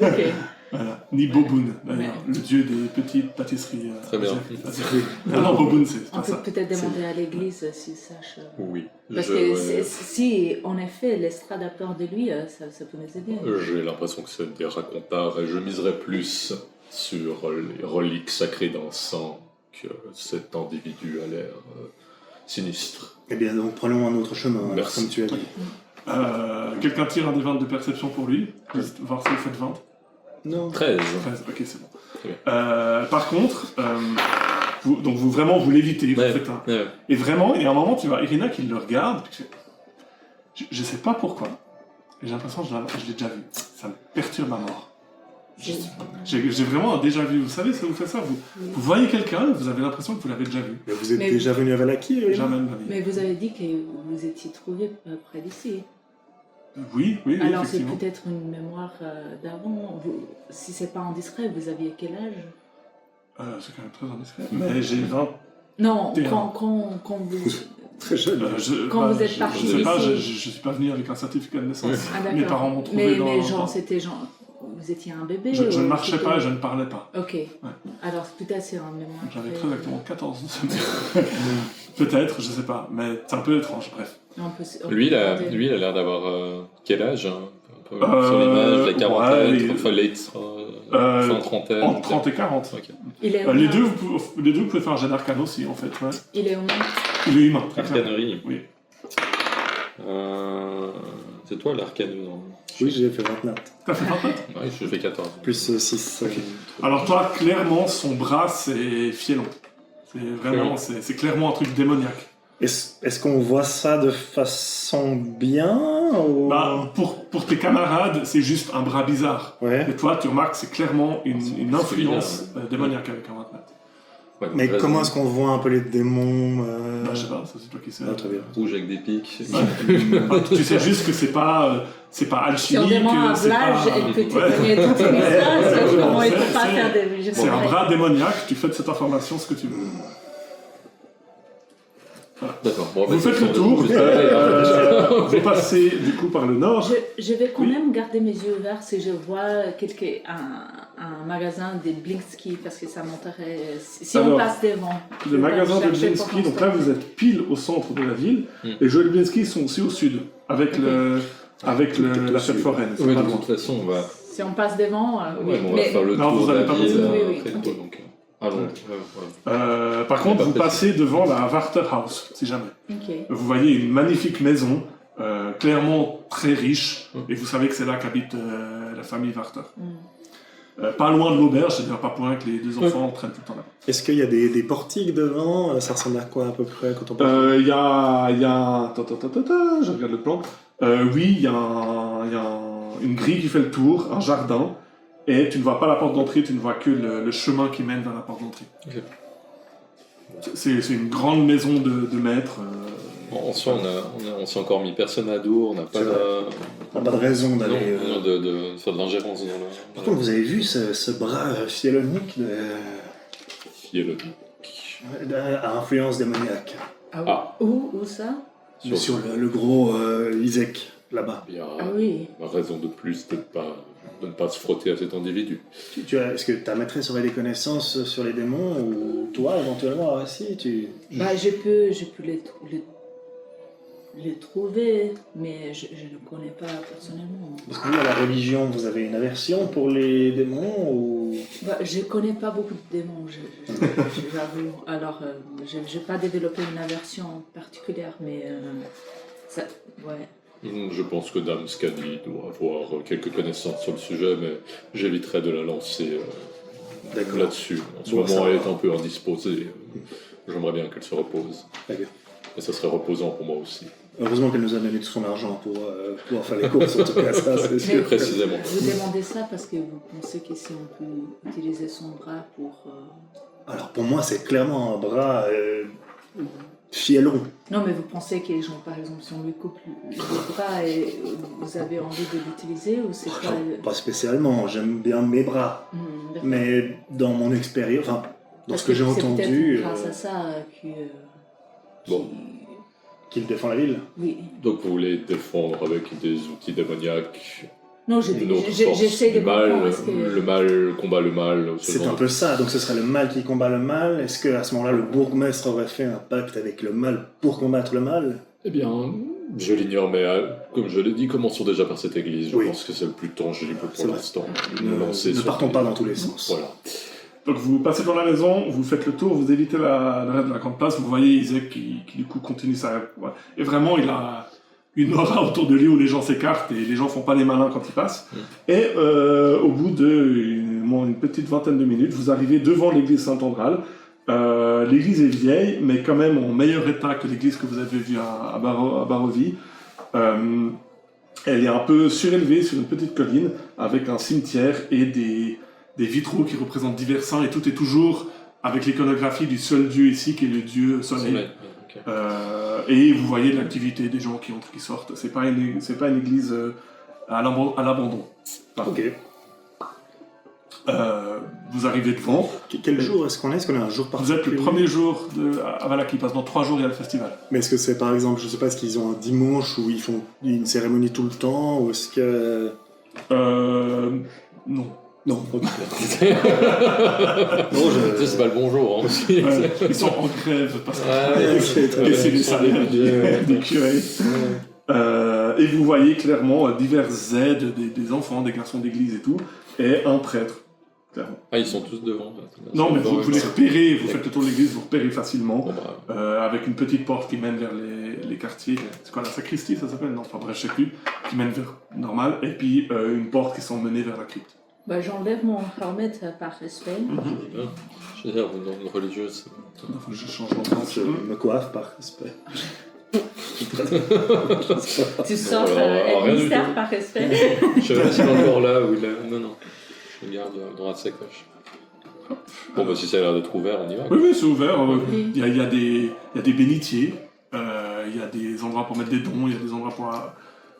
Ok. Voilà. Ni Bobun, d'ailleurs, le dieu des petites pâtisseries. Très bien. asiatiques. Ah non, Bobun, c'est On pas peut ça. peut-être demander à l'église s'ils sachent. Oui. Parce que si, en effet, l'estrade a peur de lui, ça peut nous aider. J'ai l'impression que c'est des racontards et je miserais plus sur les reliques sacrées d'encens que cet individu a l'air sinistre. Eh bien, donc prenons un autre chemin, alors, Merci. comme tu as dit. Quelqu'un tire un des 20 de perception pour lui, juste voir si vous faites 20. Non. 13. 13, ok, c'est bon. Très bien. Par contre, donc vous l'évitez, vous Ouais. faites un... Ouais. Et vraiment, il y a un moment, tu vois Irina qui le regarde, puis je sais pas pourquoi, et j'ai l'impression que je l'ai déjà vu. Ça me perturbe à mort. J'ai vraiment un déjà vu. Vous savez, ça vous fait ça, vous voyez quelqu'un, vous avez l'impression que vous l'avez déjà vu. Mais vous êtes Mais- déjà venu à Valaki, Irina? Jamais de ma vie. Mais vous avez dit que vous étiez trouvé près d'ici. Oui, Alors c'est effectivement. peut-être une mémoire d'avant. Si c'est pas indiscret, vous aviez quel âge? C'est quand même très indiscret. Mais j'ai 20... Non, T'es un- quand vous... Très jeune. Quand vous êtes parti je sais pas, d'ici. je suis pas venu avec un certificat de naissance. Ouais. Ah, d'accord. Mes parents m'ont trouvé mais, dans... mais genre, c'était genre... Vous étiez un bébé Je ne ou marchais c'était- pas et je ne parlais pas. Ok. Alors peut-être c'est un mémoire. J'avais très- très exactement 14 semaines. Peut-être, je sais pas, mais c'est un peu étrange, bref. On peut- Lui, il a l'air d'avoir quel âge hein, un peu sur l'image, la quarantaine, ouais, enfin late, fin trentaine. Entre 30 et 40. Ok. Il est Les humain. deux, vous pouvez faire un jet d'arcane aussi, en fait. Ouais. Il est humain. Il est humain, très clairement. Arcanerie. Oui. C'est toi l'arcane non? Oui, j'ai fait 29. T'as fait 29? Oui, je fais 14. Plus 6. Alors toi, clairement, son bras, c'est Fielon. C'est vraiment, c'est clairement un truc démoniaque. Est-ce qu'on voit ça de façon bien ou... Bah, pour tes camarades, c'est juste un bras bizarre. Ouais. Et toi, tu remarques que c'est clairement une influence celui-là, démoniaque avec un 29. Ouais, Mais raison. comment est-ce qu'on voit un peu les démons Bah, je sais pas, ça c'est toi qui sais. Ah, très bien. Rouge avec des pics. Bah, tu sais juste que c'est pas Si on alchimique, demande à c'est Vlage, pas... elle peut Ouais. témoigner de toute une histoire, comment il ne peut pas C'est- faire des... je C'est un comprends. bras démoniaque, tu fais de cette information ce que tu veux. D'accord. Bon, Vous bah, faites le c'est tour, bon. vous passez du coup par le nord. Je vais quand Oui. même garder mes yeux ouverts si je vois un magasin des Blinsky parce que ça m'intéresse. Si on Alors, passe devant. je Le vais magasin de chercher Blinsky, pour donc là l'instant. vous êtes pile au centre de la ville. Mm. Les jeux de Blinsky sont aussi au sud, avec, Ok. tout au la fête sud. foraine. c'est Oui, pas de loin. toute façon, on va, Si on passe devant, oui. ouais, on va faire le Non, tour vous de la allez pas ville passer. Oui, oui, après ok. tout, donc. Allons. Par contre, vous passez devant la Warter House, si jamais. Ok. Vous voyez une magnifique maison, clairement très riche, Mm. et vous savez que c'est là qu'habite la famille Warter. Mm. Pas loin de l'auberge, c'est-à-dire pas pour rien que les deux enfants traînent tout le temps là. Est-ce qu'il y a des portiques devant? Ça ressemble à quoi à peu près quand on parle? Il y a un... Je regarde le plan. Oui, il y a une grille qui fait le tour, un jardin, et tu ne vois pas la porte d'entrée, tu ne vois que le chemin qui mène vers la porte d'entrée. Ok. C'est une grande maison de maître. Bon, en soi, on s'est encore mis personne à dos, on n'a pas C'est de... Pas de raison Non, d'aller... non, de faire de l'ingérence dans le... Par contre, vous avez vu ce bras fielonique à influence démoniaque Ah, où ça? sur le gros Isaac, là-bas. Il y a Ah oui. raison de plus de ne pas se frotter à cet individu. Est-ce que ta maîtresse aurait des connaissances sur les démons ou toi éventuellement aussi Bah, je peux les trouver, mais je ne connais pas personnellement. Parce que vous, à la religion, vous avez une aversion pour les démons ou... Bah, je connais pas beaucoup de démons, j'avoue. Alors, je n'ai pas développé une aversion particulière, mais ça, ouais. Je pense que Dame Scadi doit avoir quelques connaissances sur le sujet, mais j'éviterai de la lancer D'accord. là-dessus. En ce Bon, moment, ça elle va. est un peu indisposée. J'aimerais bien qu'elle se repose. Très bien. Et ça serait reposant pour moi aussi. Heureusement qu'elle nous a donné tout son argent pour pouvoir faire les courses, en tout cas, ça c'est sûr. Précisément. Vous demandez ça parce que vous pensez qu'ici on peut utiliser son bras pour... Alors pour moi, c'est clairement un bras fielon. Non, mais vous pensez que, genre, par exemple, si on lui coupe le bras, et vous avez envie de l'utiliser ou c'est quoi Pas spécialement, j'aime bien mes bras. D'accord. Mais dans mon expérience, enfin, dans Parce ce que j'ai c'est entendu, peut-être grâce à ça que... Bon. qu'il défend la ville. Oui. Donc vous voulez défendre avec des outils démoniaques Non, une autre force j'essaie de du mal, comprendre. Est-ce que... le mal combat le mal. ce C'est genre un de- peu ça, donc ce serait le mal qui combat le mal. Est-ce qu'à ce moment-là, le bourgmestre aurait fait un pacte avec le mal pour combattre le mal? Eh bien, Je l'ignore, mais comme je l'ai dit, commençons déjà par cette église. Je Oui. pense que c'est le plus tangible C'est pour vrai. l'instant. Nous Ne lancer sur- partons pas dans tous les sens. Voilà. Donc vous passez dans la maison, vous faites le tour, vous évitez le reste de la grande place, vous voyez Isaac qui du coup continue sa... ouais. Et vraiment, il a une aura autour de lui où les gens s'écartent et les gens font pas les malins quand ils passent. Et au bout une petite vingtaine de minutes, vous arrivez devant l'église Saint-Andral. L'église est vieille, mais quand même en meilleur état que l'église que vous avez vue à Barovie. Elle est un peu surélevée sur une petite colline avec un cimetière et des vitraux qui représentent divers saints et tout est toujours avec l'iconographie du seul dieu ici qui est le dieu soleil. Ok. Et vous voyez de l'activité, des gens qui entrent, qui sortent. C'est pas une église à l'abandon. Enfin, Ok. vous arrivez devant. Quel jour est-ce qu'on est? Est-ce qu'on a un jour Vous particulier? êtes le premier jour à Valaki, parce que dans 3 jours il y a le festival. Mais est-ce que c'est par exemple, je sais pas, est-ce qu'ils ont un dimanche où ils font une cérémonie tout le temps? Ou est-ce que. Non. Non, ok. Ça, c'est pas le bonjour. Hein. Ils sont en grève parce que Ok, très et bien. c'est les salaires des curés. Et vous voyez clairement divers aides, des enfants, des garçons d'église et tout, et un prêtre, clairement. Ah, ils sont tous devant. Non, mais vous les D'accord. repérez, vous faites le tour de l'église, vous repérez facilement, Bon, bah, avec une petite porte qui mène vers les quartiers. C'est quoi, la sacristie, ça s'appelle? Non, enfin bref, je sais plus. Qui mène vers normal, et puis une porte qui semble mener vers la crypte. Bah, j'enlève mon harmet par respect. je veux dire, dans une religieuse. Il faut que je change d'endroit. Je me coiffe par respect. Tu sors Alors, rien du mystère tout. par respect. Je sais pas s'il est encore là ou il est... Non, je le garde dans la sacoche. Bon, bah si ça a l'air d'être ouvert, on y va. Oui, c'est ouvert. Oui. Il y a des bénitiers, il y a des endroits pour mettre des dons, il y a des endroits pour...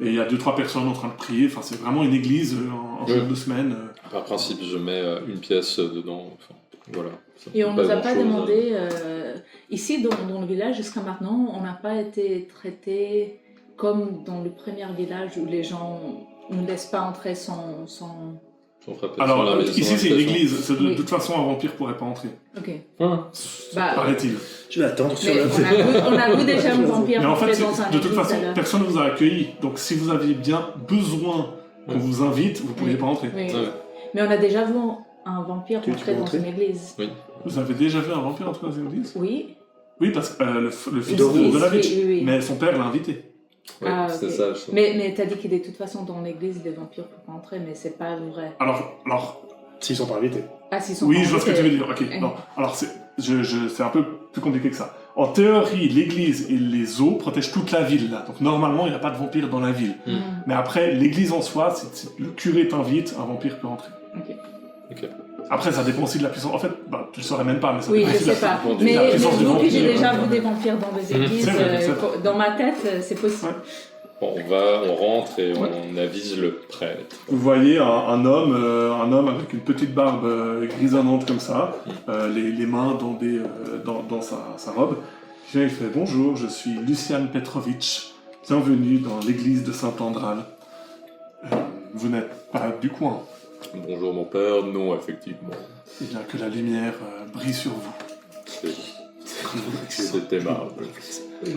Et il y a 2-3 personnes en train de prier. Enfin, c'est vraiment une église en jour de semaine. Par principe, je mets une pièce dedans. Enfin, voilà. Ça Et on fait nous a pas grand-chose, demandé, ici dans le village jusqu'à maintenant, on n'a pas été traité comme dans le premier village où les gens ne laissent pas entrer sans... Sans frapper Alors, sur la ici, maison, c'est une invitation. église. C'est de Oui. toute façon, un vampire pourrait pas entrer. Ok. Ah, Bah, Paraît-il. Je vais attendre sur mais la. on a vu déjà un vampire Mais en fait, entrer dans un de toute église, façon, alors. personne ne vous a accueilli. Donc, si vous aviez bien besoin qu'on Oui. vous invite, vous ne pourriez Oui. pas entrer. Oui. ouais. Mais on a déjà vu un vampire Tu entrer peux dans entrer une église. Vous avez déjà vu un vampire entrer dans une église? Oui. Oui, parce que le fils De Rose. de Lavitch. Oui, oui. Mais son père l'a invité. Ouais, Ah, c'est ok. ça. Je... Mais t'as dit que de toute façon dans l'église les vampires peuvent pas entrer, mais c'est pas vrai. Alors S'ils sont pas invités. Ah, s'ils sont oui, pas je vois ce que tu invités. veux dire. Ok, non. Alors, c'est un peu plus compliqué que ça. En théorie, l'église et les eaux protègent toute la ville, là. Donc, normalement, il n'y a pas de vampire dans la ville. Mm. Mais après, l'église en soi, si le curé t'invite, un vampire peut entrer. Ok. Après, ça dépend aussi de la puissance. En fait, bah, tu le saurais même pas, mais ça Oui, dépend je aussi de sais la pas. dépend Mais, la mais puissance du vous que j'ai vampire. déjà vu des vampires dans des églises, C'est vrai, c'est vrai. dans ma tête, c'est possible. Bon, on rentre et on avise le prêtre. Vous voyez un homme avec une petite barbe grisonnante comme ça, les mains dans sa robe. Il vient, il fait « Bonjour, je suis Lucian Petrovitch, bienvenue dans l'église de Saint-Andral. Vous n'êtes pas du coin, Bonjour mon père, non, effectivement. et bien que la lumière brille sur vous. C'est aimable.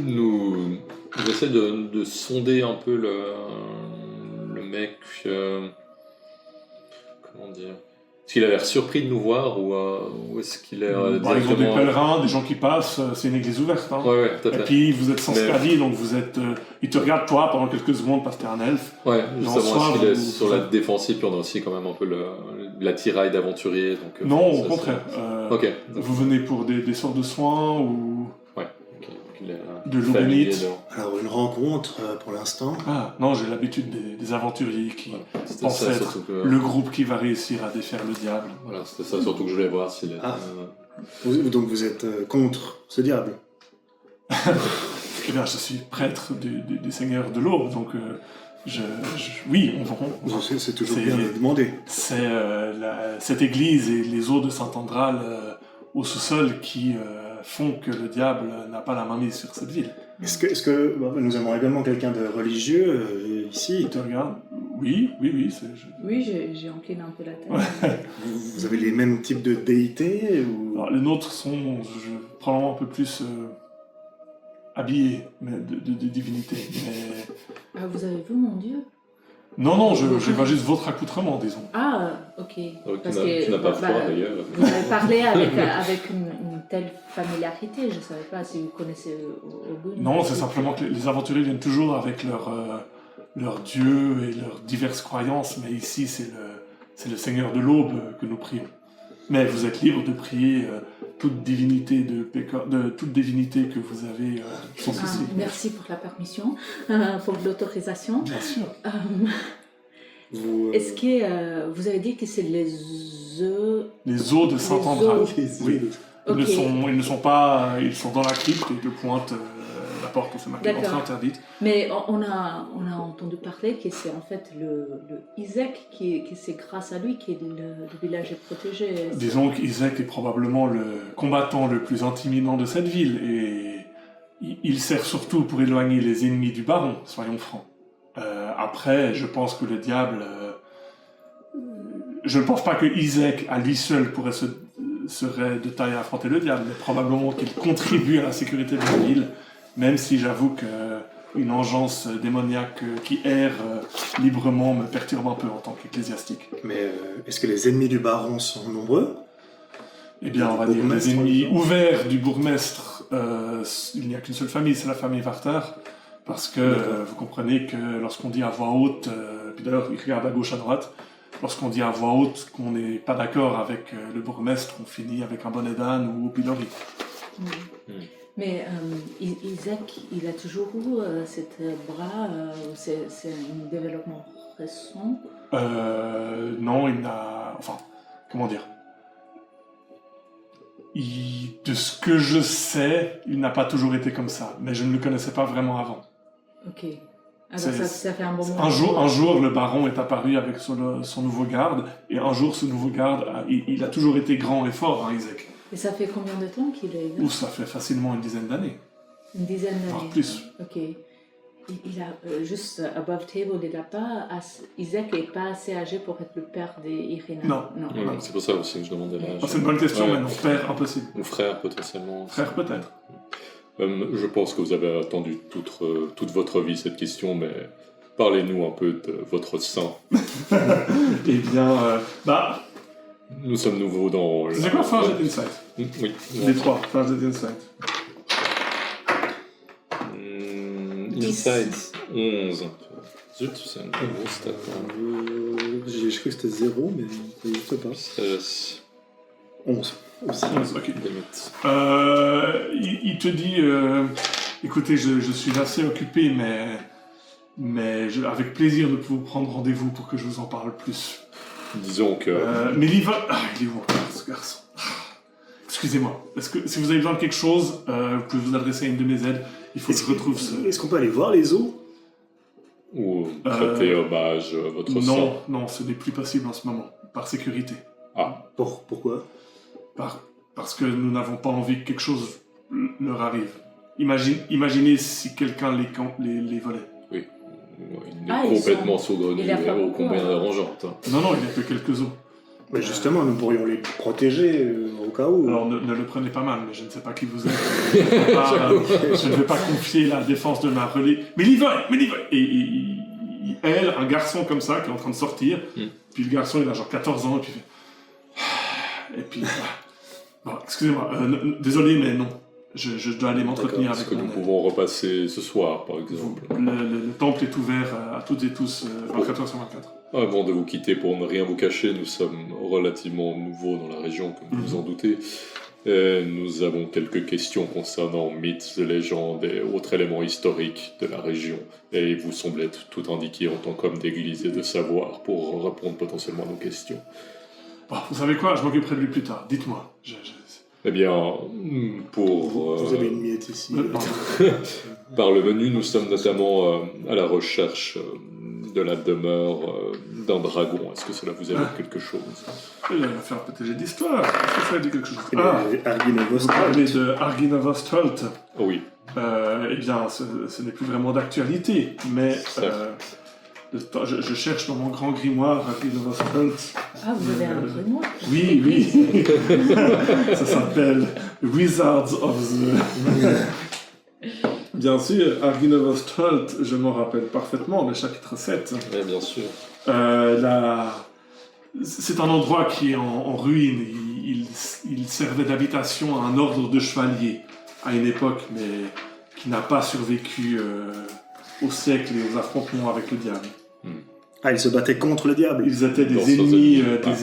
Nous essaie de sonder un peu le mec. Comment dire? Est-ce qu'il a l'air surpris de nous voir ou est-ce qu'il est Bah, ils ont des directement... pèlerins, des gens qui passent, c'est une église ouverte. Hein. Ouais, tout à Et fait. puis vous êtes sans Mais- scadi, donc vous êtes... ils te regardent toi pendant quelques secondes parce que t'es un elfe. Ouais, en justement, soi, est-ce qu'il est vous- sur la défensive, puis on a aussi quand même un peu l'attirail d'aventurier. Donc, Non, ça, au contraire. Ok. Vous venez pour des sortes de soins ou... Ok, donc il est De l'eau familier bénite. de- Alors, une rencontre pour l'instant. Ah, non, j'ai l'habitude des aventuriers qui Voilà. C'était pensent ça, être surtout que... le groupe qui va réussir à défaire le diable. Voilà, c'était ça surtout que je voulais voir s'il était... Ah. Donc vous êtes contre ce diable. Eh bien, je suis prêtre du Seigneur de l'Aube, donc oui, C'est toujours c'est- bien de demander. c'est cette église et les eaux de Saint-Andral au sous-sol qui font que le diable n'a pas la main mise sur cette ville. Est-ce que nous avons également quelqu'un de religieux ici? Il te regarde. Oui, Oui, j'ai incliné un peu la tête. Vous avez les mêmes types de déités ou... Alors, les nôtres sont probablement un peu plus habillé de divinité. Mais... Ah, vous avez vu mon Dieu? Non, je vois juste votre accoutrement, disons. Ah, ok. Donc, Parce tu n'as pas froid d'ailleurs. Vous avez parlé avec une telle familiarité, je ne savais pas si vous connaissez Ogun. Non, c'est simplement que les aventuriers viennent toujours avec leur dieu et leurs diverses croyances, mais ici c'est le Seigneur de l'Aube que nous prions. Mais vous êtes libre de prier toute divinité toute divinité que vous avez sans souci. Merci pour la permission, pour l'autorisation. Bien sûr. Est-ce que vous avez dit que c'est les œufs? Les eaux de Saint-André. Oui. Ok. Ils sont dans la crypte et ils pointent la porte où c'est marqué entrée interdite. Mais on a entendu parler que c'est en fait le Isaac que c'est grâce à lui que le village est protégé. Disons qu'Isaac est probablement le combattant le plus intimidant de cette ville et il sert surtout pour éloigner les ennemis du baron, soyons francs. Après, je pense que le diable... je ne pense pas que Isaac, à lui seul, serait de taille à affronter le diable, mais probablement qu'il contribue à la sécurité de la ville, même si j'avoue qu'une engeance démoniaque qui erre librement me perturbe un peu en tant qu'ecclésiastique. Mais est-ce que les ennemis du baron sont nombreux? Eh bien, on va dire les ennemis ouverts du bourgmestre, il n'y a qu'une seule famille, c'est la famille Varter, parce que vous comprenez que lorsqu'on dit à voix haute, puis d'ailleurs il regarde à gauche à droite, lorsqu'on dit à voix haute qu'on n'est pas d'accord avec le bourgmestre, on finit avec un bonnet d'âne ou au pilori. Mais Isaac, il a toujours eu cet bras, c'est un développement récent? Non, il n'a... Enfin, comment dire? De ce que je sais, il n'a pas toujours été comme ça, mais je ne le connaissais pas vraiment avant. Ok. Alors ça fait un bon moment. Un jour, le baron est apparu avec son nouveau garde, et un jour, ce nouveau garde, il a toujours été grand et fort, hein, Isaac. Et ça fait combien de temps qu'il est là? Ou ça fait facilement une dizaine d'années. Une dizaine d'années. Voire plus. Ok. Il a juste above table, Isaac n'est pas assez âgé pour être le père d'Irina. Non. Oui, c'est pour ça aussi que je demandais l'âge. C'est une bonne question, mais non, père, impossible. Ou frère, potentiellement. Frère, peut-être. Je pense que vous avez attendu toute votre vie cette question, mais parlez-nous un peu de votre sang. Eh bien, Nous sommes nouveaux dans... c'est quoi faire jet d'insight? Oui. Les trois, faire jet d'insight. Insight 11. Zut, c'est une grosse stat. J'ai cru que c'était 0, mais ça n'existe pas. Sagesse. 11. 11, ok. Limite. Il te dit, écoutez, je suis assez occupé, mais avec plaisir de vous prendre rendez-vous pour que je vous en parle plus. Disons que... Mais il va... il est où encore, ce garçon? Excusez-moi. Est-ce que si vous avez besoin de quelque chose, vous pouvez vous adresser à une de mes aides. Il faut que je retrouve ce... Est-ce qu'on peut aller voir les os? Ou prêter hommage à votre sang. Non, ce n'est plus possible en ce moment, par sécurité. Ah. Pourquoi? Parce que nous n'avons pas envie que quelque chose leur arrive. Imaginez si quelqu'un les volait. Oui. Il est complètement saugrenu et ô combien dérangeante. Non, il n'y a que quelques os. Mais justement, nous pourrions les protéger au cas où. Alors ne le prenez pas mal, mais je ne sais pas qui vous êtes. Je ne vais pas confier la défense de ma relais. Mais il vole. Et elle, un garçon comme ça, qui est en train de sortir, puis le garçon il a genre 14 ans, et puis il fait... Et puis... Bon, excusez-moi, désolé, mais non. Je dois aller m'entretenir avec Est-ce que mon nous aide. pouvons repasser ce soir, par exemple? Le temple est ouvert à toutes et tous 24 heures sur 24. Avant de vous quitter, pour ne rien vous cacher, nous sommes relativement nouveaux dans la région, comme vous en doutez. Nous avons quelques questions concernant mythes, légendes et autres éléments historiques de la région. Et vous semblez être tout indiqué en tant qu'homme d'église et de savoir pour répondre potentiellement à nos questions. Bon, vous savez quoi? Je m'occuperai de lui plus tard. Dites-moi. Eh bien, pour... Vous avez une miette ici. Par le menu, nous sommes notamment à la recherche de la demeure d'un dragon. Est-ce que cela vous évoque quelque chose? Il va faire un petit jet d'histoire. Est-ce que ça dit quelque chose? Vous Arginovos. parlez de Arginovostholt. Oui. Eh bien, ce n'est plus vraiment d'actualité, mais je cherche dans mon grand grimoire Arginovostholt. Ah, vous avez un grimoire? Oui. Ça s'appelle Wizards of the... Bien sûr, Arginovostholt, je m'en rappelle parfaitement, le chapitre 7. Oui, bien sûr. C'est un endroit qui est en ruine. Il servait d'habitation à un ordre de chevaliers à une époque, mais qui n'a pas survécu au siècle et aux affrontements avec le diable. Ah, ils se battaient contre le diable. Ils étaient Dans des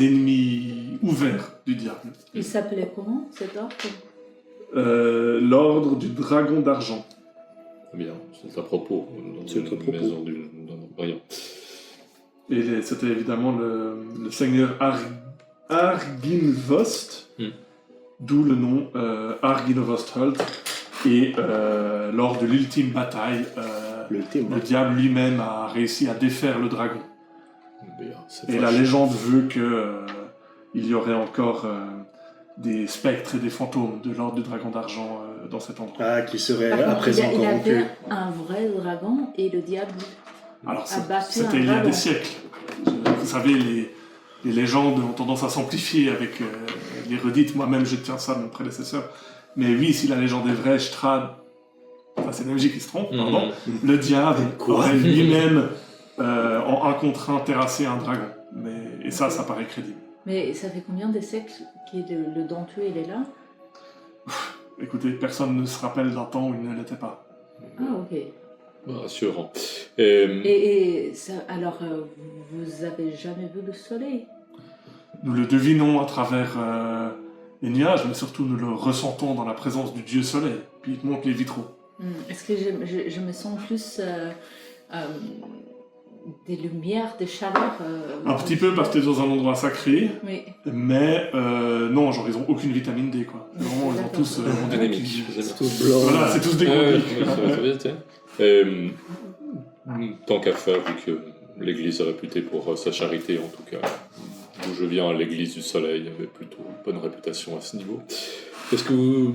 ennemis ouverts du diable. Il s'appelait comment cet ordre? L'ordre du dragon d'argent. Bien, c'est à propos. C'est à propos. Maison rien. Et c'était évidemment le seigneur Arginvost, d'où le nom Arginovostholt. Et lors de l'ultime bataille, le diable lui-même a réussi à défaire le dragon. Bien, et la légende veut que il y aurait encore des spectres et des fantômes de l'ordre du dragon d'argent dans cet endroit. Ah, qui serait Par à contre, présent il y corrompu. avait un vrai dragon et le diable Alors a battu c'était un il y a dragon. des siècles. Vous savez, les légendes ont tendance à s'amplifier avec les redites. Moi-même, je tiens ça de mon prédécesseur. Mais oui, si la légende est vraie, Strahd, enfin c'est MJ qui se trompe, pardon, le diable aurait lui-même en un contre un terrassé un dragon. Et ça paraît crédible. Mais ça fait combien de siècles que le dentueux il est là? Écoutez, personne ne se rappelle d'un temps où il ne l'était pas. Ah, ok. Rassurant. Et ça, alors, vous avez jamais vu le soleil? Nous le devinons à travers les nuages, mais surtout nous le ressentons dans la présence du dieu soleil. Puis il monte les vitraux. Est-ce que je me sens plus des lumières, des chaleurs Un petit peu parce que t'es dans un endroit sacré, Oui. mais non, genre ils ont aucune vitamine D quoi. Vraiment, ils ont tous Anémique. C'est tout blanc. Voilà, c'est tous des gros. Tant qu'à faire, vu que l'église est réputée pour sa charité, en tout cas, d'où je viens, l'église du soleil avait plutôt une bonne réputation à ce niveau. Est-ce que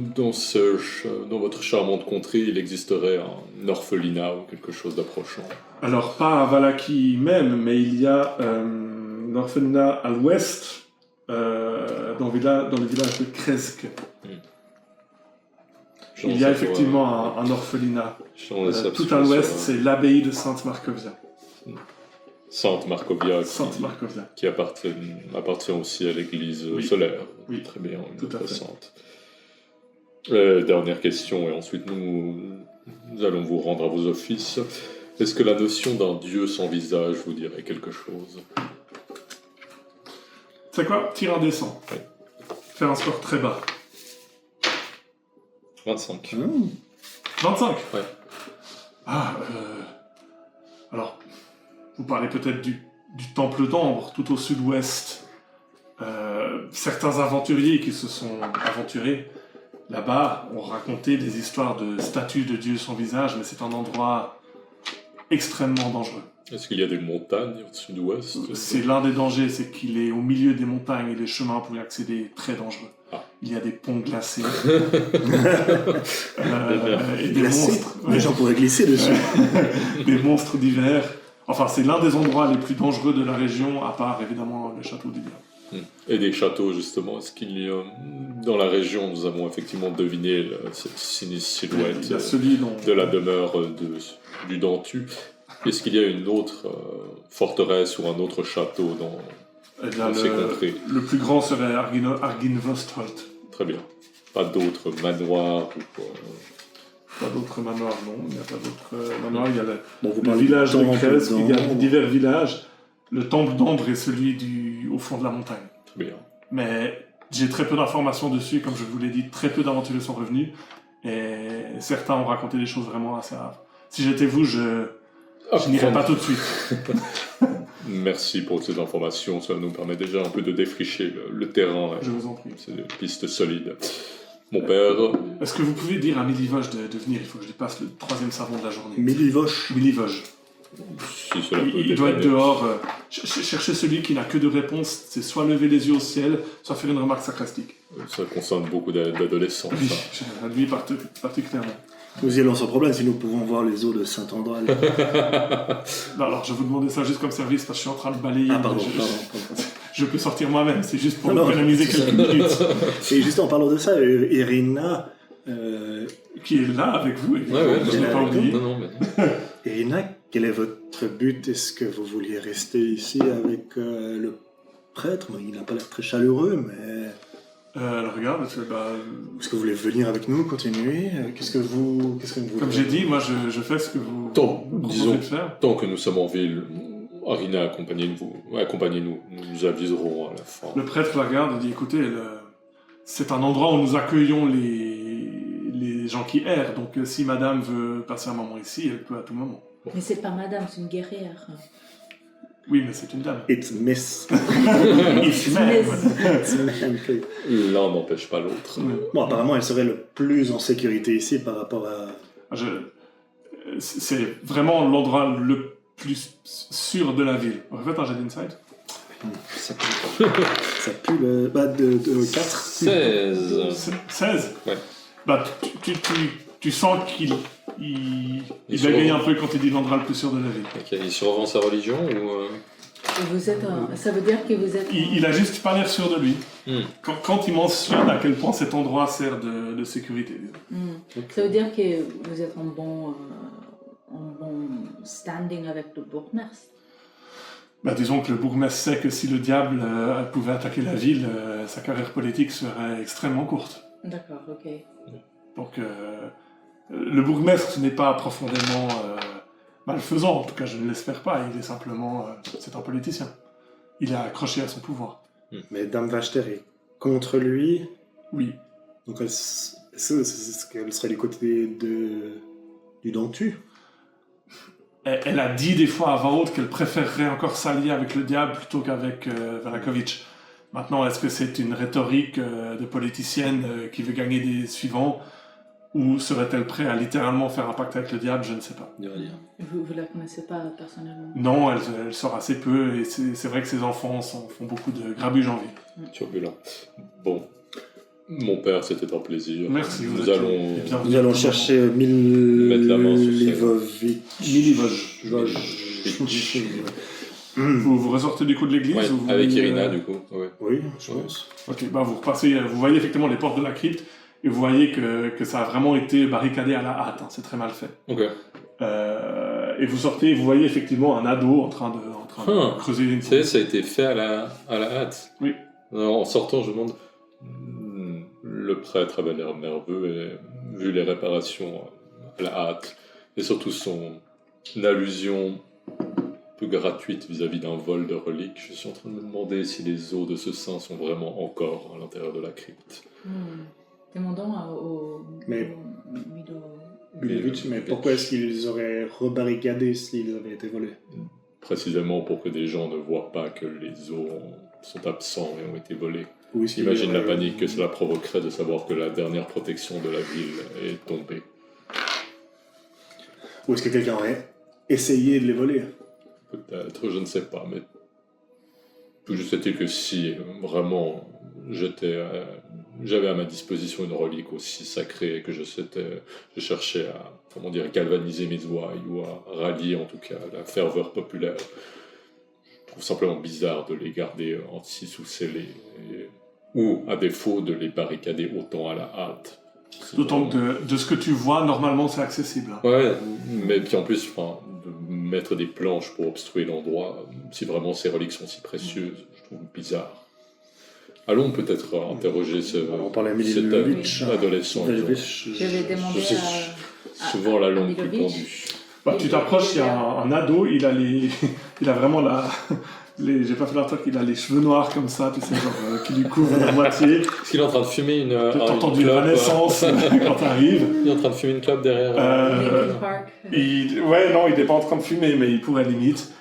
dans votre charmante contrée, il existerait un orphelinat ou quelque chose d'approchant? Alors pas à Vallaki même, mais il y a un orphelinat à l'ouest, dans le village de Kresk. Il y a effectivement un orphelinat. Tout à l'ouest, c'est l'abbaye de Sainte-Marcovia. Sainte-Marcovia, qui appartient aussi à l'église solaire. Oui, très bien, tout à fait. sainte. Dernière question, et ensuite nous allons vous rendre à vos offices. Est-ce que la notion d'un dieu sans visage vous dirait quelque chose? C'est quoi? Tire un dessin. Oui. Faire un score très bas. 25. 25? Ouais. Alors, vous parlez peut-être du temple d'Ambre, tout au sud-ouest. Certains aventuriers qui se sont aventurés là-bas ont raconté des histoires de statues de dieux sans visage, mais c'est un endroit extrêmement dangereux. Est-ce qu'il y a des montagnes au sud-ouest? C'est l'un des dangers, c'est qu'il est au milieu des montagnes et les chemins pour y accéder très dangereux. Il y a des ponts glacés. Et des monstres. Les gens pourraient glisser dessus. Des monstres divers. Enfin, c'est l'un des endroits les plus dangereux de la région, à part évidemment le château du diable. Et des châteaux, justement, est-ce qu'il y a... Dans la région, nous avons effectivement deviné cette sinistre silhouette Il y a celui de la demeure du Dentu. Est-ce qu'il y a une autre forteresse ou un autre château dans ces contrées? Le plus grand serait Arginvostholt. Très bien. Pas d'autres manoirs ou quoi? Pas d'autres manoirs, non. Il n'y a pas d'autres manoirs. Il y a le parlez village du de temple Kresk, il y a d'Ambre. divers villages. Le temple d'Ambre est celui au fond de la montagne. Très bien. Mais j'ai très peu d'informations dessus, comme je vous l'ai dit, très peu d'aventuriers sont revenus, et certains ont raconté des choses vraiment assez rares. Si j'étais vous, je n'irais pas tout de suite. Merci pour ces informations, ça nous permet déjà un peu de défricher le terrain. Je vous en prie. C'est des pistes solides. Mon père... Est-ce que vous pouvez dire à Milivoge de venir? Il faut que je lui passe le 3e savon de la journée. Milivoche. Milivoge. Si cela peut Il doit être dépanner. dehors. Cherchez celui qui n'a que de réponses, c'est soit lever les yeux au ciel, soit faire une remarque sarcastique. Ça concerne beaucoup d'adolescents. Oui, ça. lui particulièrement. Nous y allons sans problème si nous pouvons voir les eaux de Saint-Andral. Non, alors je vous demandais ça juste comme service parce que je suis en train de balayer. Ah, pardon. Je peux sortir moi-même, c'est juste pour Non, économiser quelques minutes. Et juste en parlant de ça, Irina, qui est là avec vous, et Ouais, je ne l'ai pas oublié. Non, mais... Irina, quel est votre but? Est-ce que vous vouliez rester ici avec le prêtre? Bon, il n'a pas l'air très chaleureux, mais... Elle regarde, elle fait, Est-ce que vous voulez venir avec nous, continuer? Qu'est-ce que vous voulez? comme j'ai dit, moi je fais ce que vous Tant, proposez disons, de faire. tant que nous sommes en ville, Arina, accompagnez-nous, nous aviserons à la fin. Le prêtre la regarde et dit, écoutez, c'est un endroit où nous accueillons les gens qui errent, donc si madame veut passer un moment ici, elle peut à tout moment. Mais c'est pas madame, c'est une guerrière. Oui, mais c'est une dame. It's miss. Ici même. It's man, please. L'un n'empêche pas l'autre. Ouais. Bon, apparemment, elle serait le plus en sécurité ici par rapport à... C'est vraiment l'endroit le plus sûr de la ville. Refaites un jet d'insight. Ça pue le... de 4. 16. 16. Ouais. Tu sens qu'il bagaye un peu quand il dit l'endroit le plus sûr de la ville. Ok, il survend sa religion ou... Et vous êtes ça veut dire que vous êtes... Il a juste pas l'air sûr de lui. Quand il mentionne à quel point cet endroit sert de sécurité. Ça veut dire que vous êtes en bon standing avec le bourgmestre. Disons que le bourgmestre sait que si le diable pouvait attaquer la ville, sa carrière politique serait extrêmement courte. D'accord, ok. Donc, le bourgmestre n'est pas profondément malfaisant, en tout cas je ne l'espère pas, il est simplement... c'est un politicien. Il est accroché à son pouvoir. Mais Dame Vachter est contre lui. Oui. Donc, est-ce qu'elle serait du côté du Dentu? Elle a dit des fois à voix haute qu'elle préférerait encore s'allier avec le diable plutôt qu'avec Valakovitch. Maintenant, est-ce que c'est une rhétorique de politicienne qui veut gagner des suivants, ou serait-elle prête à littéralement faire un pacte avec le diable? Je ne sais pas. Vous la connaissez pas personnellement? Non, elle sort assez peu, et c'est vrai que ses enfants font beaucoup de grabuge en ville. Turbulent. Bon, mon père, c'était un plaisir. Merci. Nous allons... Nous allons chercher Mettre la main sur Milivovitch. Vous ressortez du coup de l'église Ouais, ou vous avec voulez, Irina, du coup. Ouais. Oui, je pense. Ok, vous repassez, vous voyez effectivement les portes de la crypte, et vous voyez que ça a vraiment été barricadé à la hâte, hein, c'est très mal fait. Ok. Et vous sortez, et vous voyez effectivement un ado en train de creuser une Ça a été fait à la hâte. Oui. Alors, en sortant, je demande... Le prêtre avait l'air nerveux, et vu les réparations à la hâte, et surtout son allusion un peu gratuite vis-à-vis d'un vol de reliques, je suis en train de me demander si les os de ce saint sont vraiment encore à l'intérieur de la crypte. Demandons au Milivovitch, mais pourquoi est-ce qu'ils auraient rebarricadé s'ils avaient été volés? Précisément pour que des gens ne voient pas que les os sont absents et ont été volés. Oui, Imagine la panique que cela provoquerait de savoir que la dernière protection de la ville est tombée. Ou est-ce que quelqu'un aurait essayé de les voler? Peut-être, je ne sais pas, mais tout juste était que si vraiment j'avais à ma disposition une relique aussi sacrée et que je cherchais à galvaniser mes ouailles ou à rallier en tout cas la ferveur populaire, je trouve simplement bizarre de les garder anti ou scellés, ou à défaut de les barricader autant à la hâte. D'autant que de ce que tu vois, normalement c'est accessible. Ouais, mais puis en plus, de mettre des planches pour obstruer l'endroit, si vraiment ces reliques sont si précieuses, je trouve bizarre. Allons peut-être interroger cet adolescent. Je vais demander souvent la langue plus Milivovitch. pendue. Tu t'approches, il y a un ado, il a vraiment j'ai pas fait leur truc, il a les cheveux noirs comme ça, tu sais, genre, qui lui couvrent la moitié. Est-ce qu'il est en train de fumer T'as entendu la Renaissance quand t'arrives. Il est en train de fumer une clope derrière. Linkin Park. Non, il n'est pas en train de fumer, mais il pourrait limite.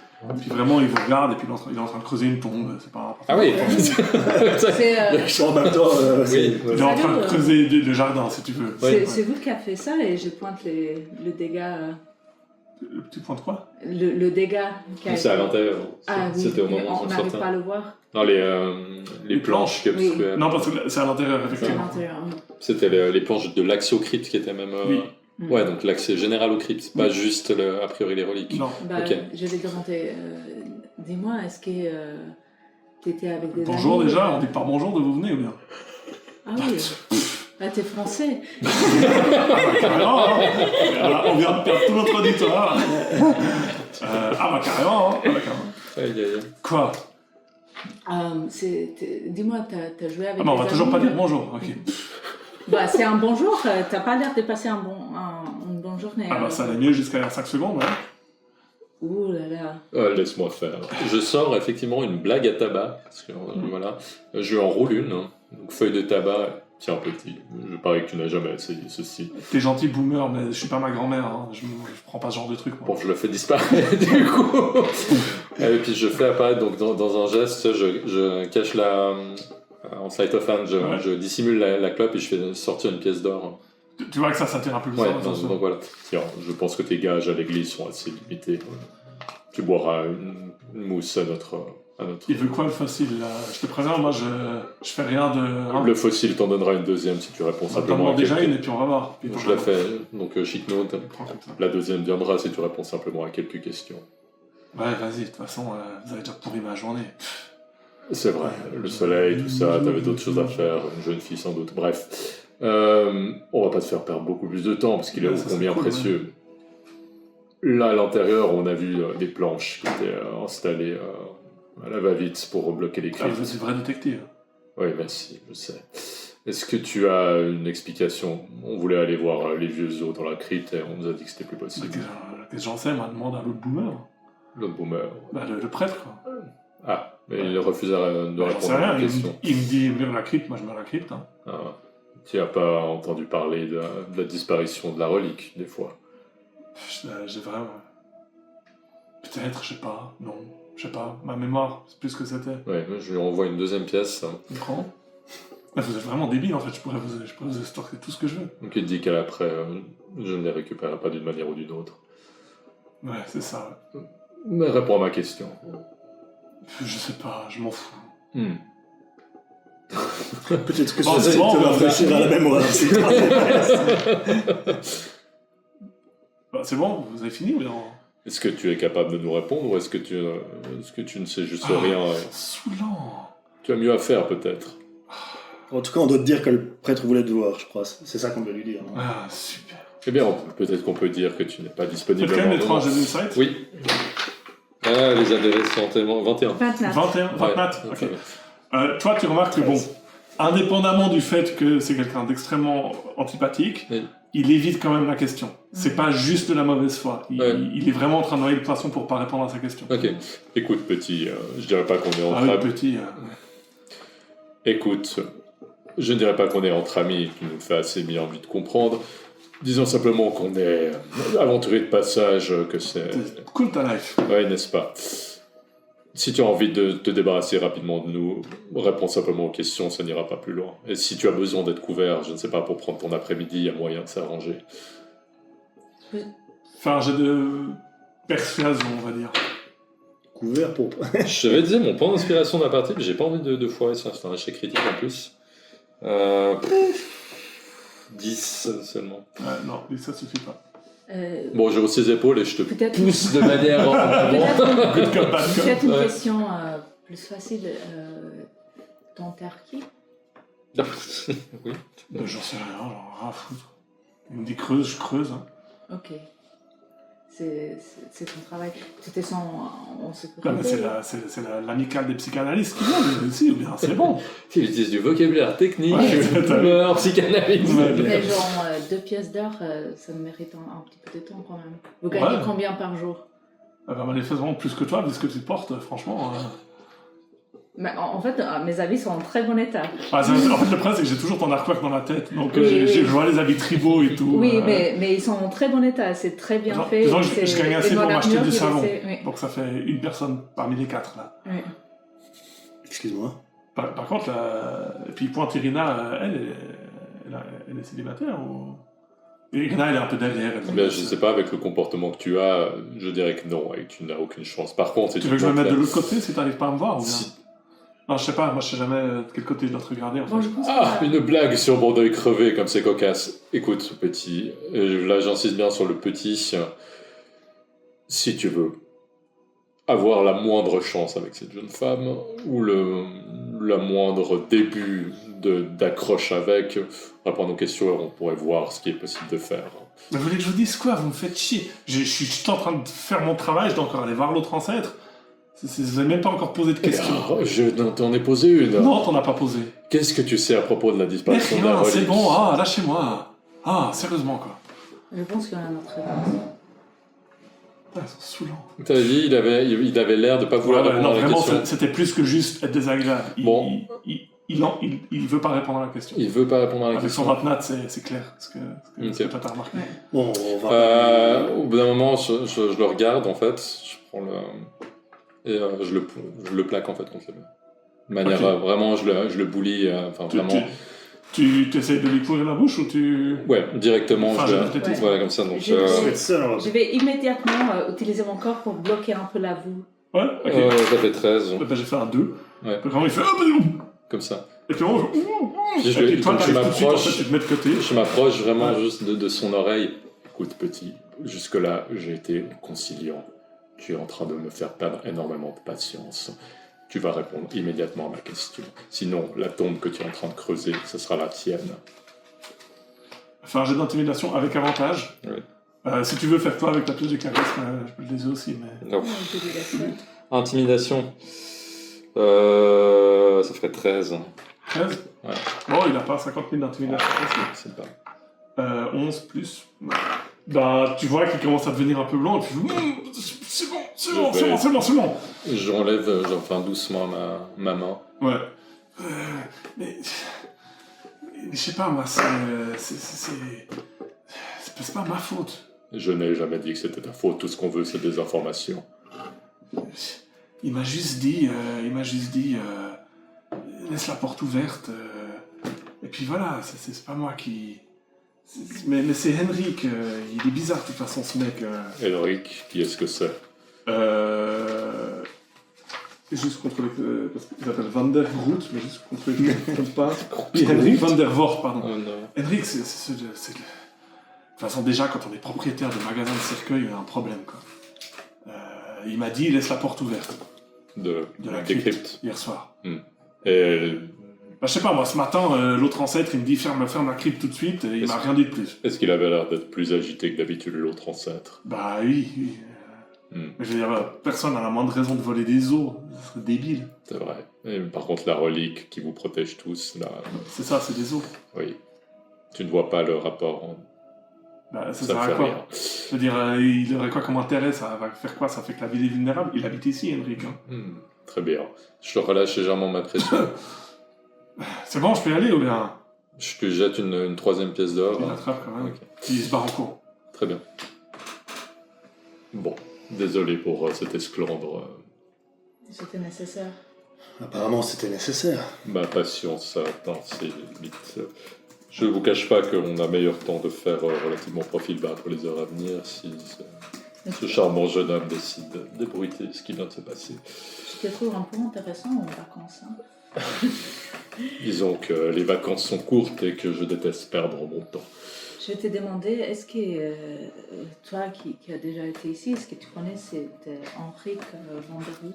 Puis vraiment, il vous regarde et puis il est en train de creuser une tombe. C'est pas important. Ah oui. C'est En même temps, Oui. Il est en train de creuser le jardin, si tu veux. c'est vous qui avez fait ça et je pointe le dégât. Le petit point de quoi? Le dégât qui a C'est à l'intérieur. Ah oui, C'était au moment où on on n'arrive sortait. pas à le voir. Non, les planches qui Oui. obstruaient. Non, parce que c'est à l'intérieur, C'est à effectivement. l'intérieur. C'était les planches de l'accès au crypte qui étaient même... Oui. Ouais, donc l'accès général au crypte, pas juste a priori les reliques. Non. Ok. Je vais demander, dis-moi, est-ce que tu étais avec des Bonjour amis déjà, on dit pas bonjour de vous venez ou bien? Ah oui. Ah, t'es français. Carrément, hein. On vient de perdre tout notre auditoire. Carrément, hein. Aïe, aïe, aïe. Quoi? Dis-moi, t'as joué avec Non, on va des toujours amis, pas dire bonjour, ok. Bah, c'est un bonjour, t'as pas l'air de passer une bonne journée. Ça allait mieux jusqu'à 5 secondes, ouais. Ouh là là. Laisse-moi faire. Je sors effectivement une blague à tabac, parce que voilà, je lui enroule une, hein. Donc feuille de tabac, tiens petit, je parie que tu n'as jamais essayé ceci. T'es gentil boomer, mais je suis pas ma grand-mère, hein. Je prends pas ce genre de truc, moi. Bon, je le fais disparaître du coup. Et puis je fais apparaître, donc dans un geste, je cache en sleight of hand, je dissimule la clope et je fais sortir une pièce d'or. Tu vois que ça t'attire un peu plus Ouais, attention. donc voilà. Tiens, je pense que tes gages à l'église sont assez limités. Tu boiras une mousse à notre... Il veut quoi le fossile là? Je te préviens, moi je fais rien de... Hein. Le fossile t'en donnera une deuxième si tu réponds On t'en simplement demande à déjà quelques... une et puis on va voir. Puis Je la fais, donc chic note. Prends comme ça. La deuxième viendra si tu réponds simplement à quelques questions. Ouais, vas-y, de toute façon, vous avez déjà pourri ma journée. C'est vrai, le soleil, tout ça, t'avais d'autres choses à faire, une jeune fille sans doute, bref. On va pas te faire perdre beaucoup plus de temps parce qu'il est ô combien précieux. Là, à l'intérieur, on a vu des planches qui étaient installées à la va-vite pour bloquer les cryptes. Vous êtes vrai détective. Oui, merci, je sais. Est-ce que tu as une explication? On voulait aller voir les vieux os dans la crypte et on nous a dit que c'était plus possible. Qu'est-ce que j'en sais, moi, demande à l'autre boomer. L'autre boomer. Bah, le prêtre, quoi. Ah, mais il refusait de J'en sais répondre à rien, la question. il me dit meurs la crypte, moi je meurs la crypte. Hein. Ah, tu n'as pas entendu parler de la disparition de la relique, des fois? J'ai vraiment... Peut-être, je sais pas, non, je sais pas, ma mémoire, c'est plus ce que c'était. Ouais, je lui envoie une deuxième pièce. Tu comprends? Vous êtes vraiment débile en fait, je pourrais vous extorquer tout ce que je veux. Donc il te dit qu'après, je ne les récupérerai pas d'une manière ou d'une autre. Ouais, c'est ça. Mais réponds à ma question. Je sais pas, je m'en fous. Peut-être que Bon, ça c'est bon, te rafraîchira la mémoire. C'est bon, vous avez fini ou non? Est-ce que tu es capable de nous répondre ou est-ce que tu ne sais juste rien Saoulant. Tu as mieux à faire peut-être. En tout cas, on doit te dire que le prêtre voulait te voir, je crois. C'est ça qu'on doit lui dire. Hein. Ah, super. Eh bien, peut-être qu'on peut dire que tu n'es pas disponible. C'est quand même avant l'étrange demain. de l'insight? Oui. Ah, les adolescents, tellement... 21. 29. 21, 29, Ouais, ok. Toi, tu remarques que, bon, indépendamment du fait que c'est quelqu'un d'extrêmement antipathique, Oui. il évite quand même la question. C'est pas juste de la mauvaise foi. Ouais. Il est vraiment en train de noyer le poisson pour pas répondre à sa question. Ok. Écoute, petit, je dirais pas qu'on est entre Ah oui, amis. petit. Écoute, je ne dirais pas qu'on est entre amis, tu nous fais assez bien envie de comprendre. Disons simplement qu'on est aventurier de passage, que c'est... Cool ta life. Ouais, n'est-ce pas? Si tu as envie de te débarrasser rapidement de nous, réponds simplement aux questions, ça n'ira pas plus loin. Et si tu as besoin d'être couvert, je ne sais pas, pour prendre ton après-midi, il y a moyen de s'arranger. Enfin, j'ai de persuasion, on va dire. Couvert pour... Je t'avais dit mon point d'inspiration de la partie, mais j'ai pas envie de foirer ça, c'est un échec critique en plus. 10 seulement. Ouais, non, mais ça suffit pas. Bon, j'ai haussé les épaules et je te Peut-être- pousse de manière... Good cop, bad cop. Peut-être une Ouais. question plus facile. T'enterres qui? Oui. J'en sais rien, genre rien à foutre. Il me dit creuse, je creuse. Hein. Ok. C'est ton travail. C'était on se Non, mais c'est l'amicale des psychanalystes qui vient, mais aussi, ou bien c'est bon. Ils utilisent du vocabulaire technique, Ouais, humeur, psychanalyse. Ouais. Mais genre 2 pièces d'or, ça me mérite un petit peu de temps quand même. Vous gagnez Ouais. combien par jour? Manifestement plus que toi, vu ce que tu portes, franchement. Mais en fait, mes habits sont en très bon état. En fait, le problème, c'est que j'ai toujours ton artwork dans la tête, donc Oui, je oui. vois les habits tribaux et tout. Oui, mais ils sont en très bon état. C'est très bien Disons- fait. disons que C'est- je gagne assez et dans pour m'acheter l'armure, du il savon. essaie- oui. Donc ça fait une personne parmi les 4 là. Oui. Excuse-moi. Par contre, et puis pointe Irina, elle est célibataire ou... Irina, elle est un peu derrière. elle- Mais je sais pas, avec le comportement que tu as, je dirais que non, et que tu n'as aucune chance. Par contre, si Tu veux que je me te mette de montres- l'autre côté si t'arrives pas à me voir ou bien Si- Non, je sais pas, moi je sais jamais de quel côté je dois te regarder en fait. Bon, je pense Ah, que- une blague sur mon deuil crevé, comme c'est cocasse. Écoute, petit, là j'insiste bien sur le petit. Si tu veux avoir la moindre chance avec cette jeune femme, ou le la moindre début d'accroche avec, répondre aux questions et on pourrait voir ce qui est possible de faire. Mais vous voulez que je vous dise quoi? Vous me faites chier. Je suis juste en train de faire mon travail, je dois encore aller voir l'autre ancêtre. Vous n'avez même pas encore posé de questions. Je t'en ai posé une. Non, t'en as pas posé. Qu'est-ce que tu sais à propos de la Mais disparition de la rien, relique? c'est bon, lâchez-moi. Sérieusement, quoi. Je pense qu'il y en a notre réponse. Ils sont saoulants. T'as dit, il avait l'air de pas vouloir répondre non, à la vraiment, question. c'était plus que juste être désagréable. Il veut pas répondre à la question. Il veut pas répondre à la Avec question. son vatnat, c'est clair, ce que toi t'as remarqué. Bon, on va... Au bout d'un moment, je le regarde en fait, je prends le et je le plaque en fait contre le mur. De manière vraiment, je le boulie, vraiment. Tu essayes de lui pourrir la bouche ou tu... Ouais, directement. Enfin, Voilà comme ça. Donc. Je vais immédiatement utiliser mon corps pour bloquer un peu la boue. Ouais, ok. Ça fait 13. Ben, j'ai fait un 2. Ouais. Puis vraiment, il fait... Comme ça. Et puis moi, Puis toi, je t'arrives tout de suite, en fait, m'approche. tu te mets de côté. Je m'approche vraiment juste de son oreille. Écoute, petit, jusque-là, j'ai été conciliant. Tu es en train de me faire perdre énormément de patience. Tu vas répondre immédiatement à ma question. Sinon, la tombe que tu es en train de creuser, ce sera la tienne. Faire un jet d'intimidation avec avantage. Oui. Si tu veux faire toi avec la pièce de charisme, je peux le laisser aussi, mais... Non. Je lui laisse faire. Intimidation. Ça ferait 13. 13 Ouais. Bon, il a pas 50 000 d'intimidation. C'est pas. 11 plus... Bah, tu vois qu'il commence à devenir un peu blanc, et puis... C'est bon. J'enlève, doucement ma main. Ouais. Mais je sais pas, moi, c'est pas ma faute. Je n'ai jamais dit que c'était ta faute. Tout ce qu'on veut, c'est des informations. Il m'a juste dit, laisse la porte ouverte. Et puis voilà, c'est pas moi qui... Mais c'est Henrik, il est bizarre de toute façon ce mec. Henrik, qui est-ce que c'est? Juste contrôler, parce qu'il s'appelle Van der Groot, mais juste contrôler que je ne me trompe pas. Oui, Henrik Van der Voort, pardon. Oh, non. Henrik, c'est de toute façon, déjà, quand on est propriétaire de magasin de cercueil, il y a un problème, quoi. Il m'a dit, laisse la porte ouverte. De la des crypte, hier soir. Et Bah, je sais pas, moi, ce matin, l'autre ancêtre, il me dit, ferme la crypte tout de suite, et il m'a rien dit de plus. est-ce qu'il avait l'air d'être plus agité que d'habitude, l'autre ancêtre? Bah oui. Mais je veux dire, personne n'a la moindre raison de voler des os. C'est débile. C'est vrai. Et par contre, la relique qui vous protège tous, là... C'est ça, c'est des os. Oui. Tu ne vois pas le rapport. Bah, ça Ça sert à fait quoi? rien. Je veux dire, il aurait quoi comme intérêt? Ça va faire quoi? Ça fait que la ville est vulnérable. Il habite ici, Henrik. Hein. Très bien. Je te relâche légèrement ma pression. C'est bon, je peux y aller ou bien? Je te jette une troisième pièce d'or. Il l'attrape quand même. Ok. Puis il se barre en cours. Très bien. Bon, désolé pour cet esclandre. C'était nécessaire. Apparemment, c'était nécessaire. Ma patience a atteint ses limites. Je ne vous cache pas qu'on a meilleur temps de faire relativement profil bas pour les heures à venir si ce charmant jeune homme décide d'ébruiter ce qui vient de se passer. Je te trouve un peu intéressant en vacances. Hein. Disons que les vacances sont courtes et que je déteste perdre mon temps. Je vais te demander, est-ce que toi qui as déjà été ici, est-ce que tu connais Henrik Van der Voort?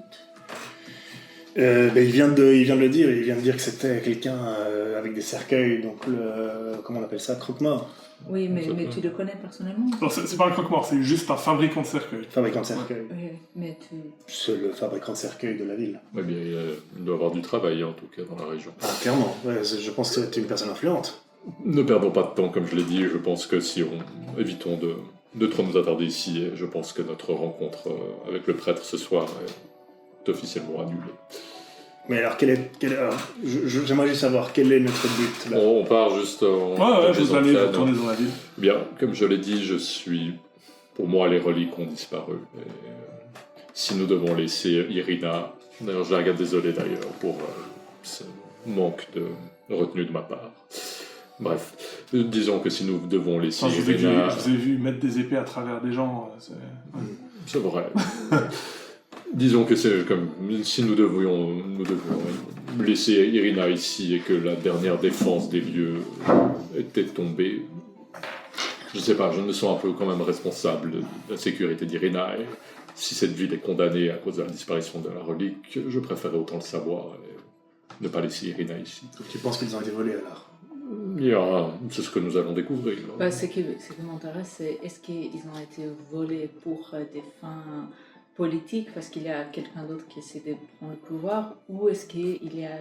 Il vient de le dire, il vient de dire que c'était quelqu'un avec des cercueils, donc comment on appelle ça, croque-mort. Oui, mais tu le connais personnellement? Non, c'est pas un croque-mort, c'est juste un fabricant de cercueil. Fabricant de cercueils. Oui, mais tu... C'est le fabricant de cercueils de la ville. Eh bien, il doit avoir du travail en tout cas dans la région. Ah, clairement. Ouais, je pense que c'est une personne influente. Ne perdons pas de temps, comme je l'ai dit. Je pense que si on évitons de trop nous attarder ici, et je pense que notre rencontre avec le prêtre ce soir est officiellement annulée. Mais alors, j'aimerais juste savoir quel est notre but là. On part juste en Ouais, je vous allez entraîne. retourner dans la ville. Bien, comme je l'ai dit, pour moi, les reliques ont disparu. Et, si nous devons laisser Irina, d'ailleurs, je la regarde désolé d'ailleurs pour ce manque de retenue de ma part. Bref, disons que si nous devons laisser Enfin, je vous Irina... ai vu mettre des épées à travers des gens. C'est vrai. Disons que c'est comme si nous devions laisser Irina ici et que la dernière défense des lieux était tombée. Je sais pas, je me sens un peu quand même responsable de la sécurité d'Irina. Et si cette ville est condamnée à cause de la disparition de la relique, je préférerais autant le savoir. ne pas laisser Irina ici. Donc tu penses qu'ils ont été volés alors? C'est ce que nous allons découvrir. Bah, ce qui m'intéresse, c'est est-ce qu'ils ont été volés pour des fins politiques, parce qu'il y a quelqu'un d'autre qui essaie de prendre le pouvoir, ou est-ce qu'il y a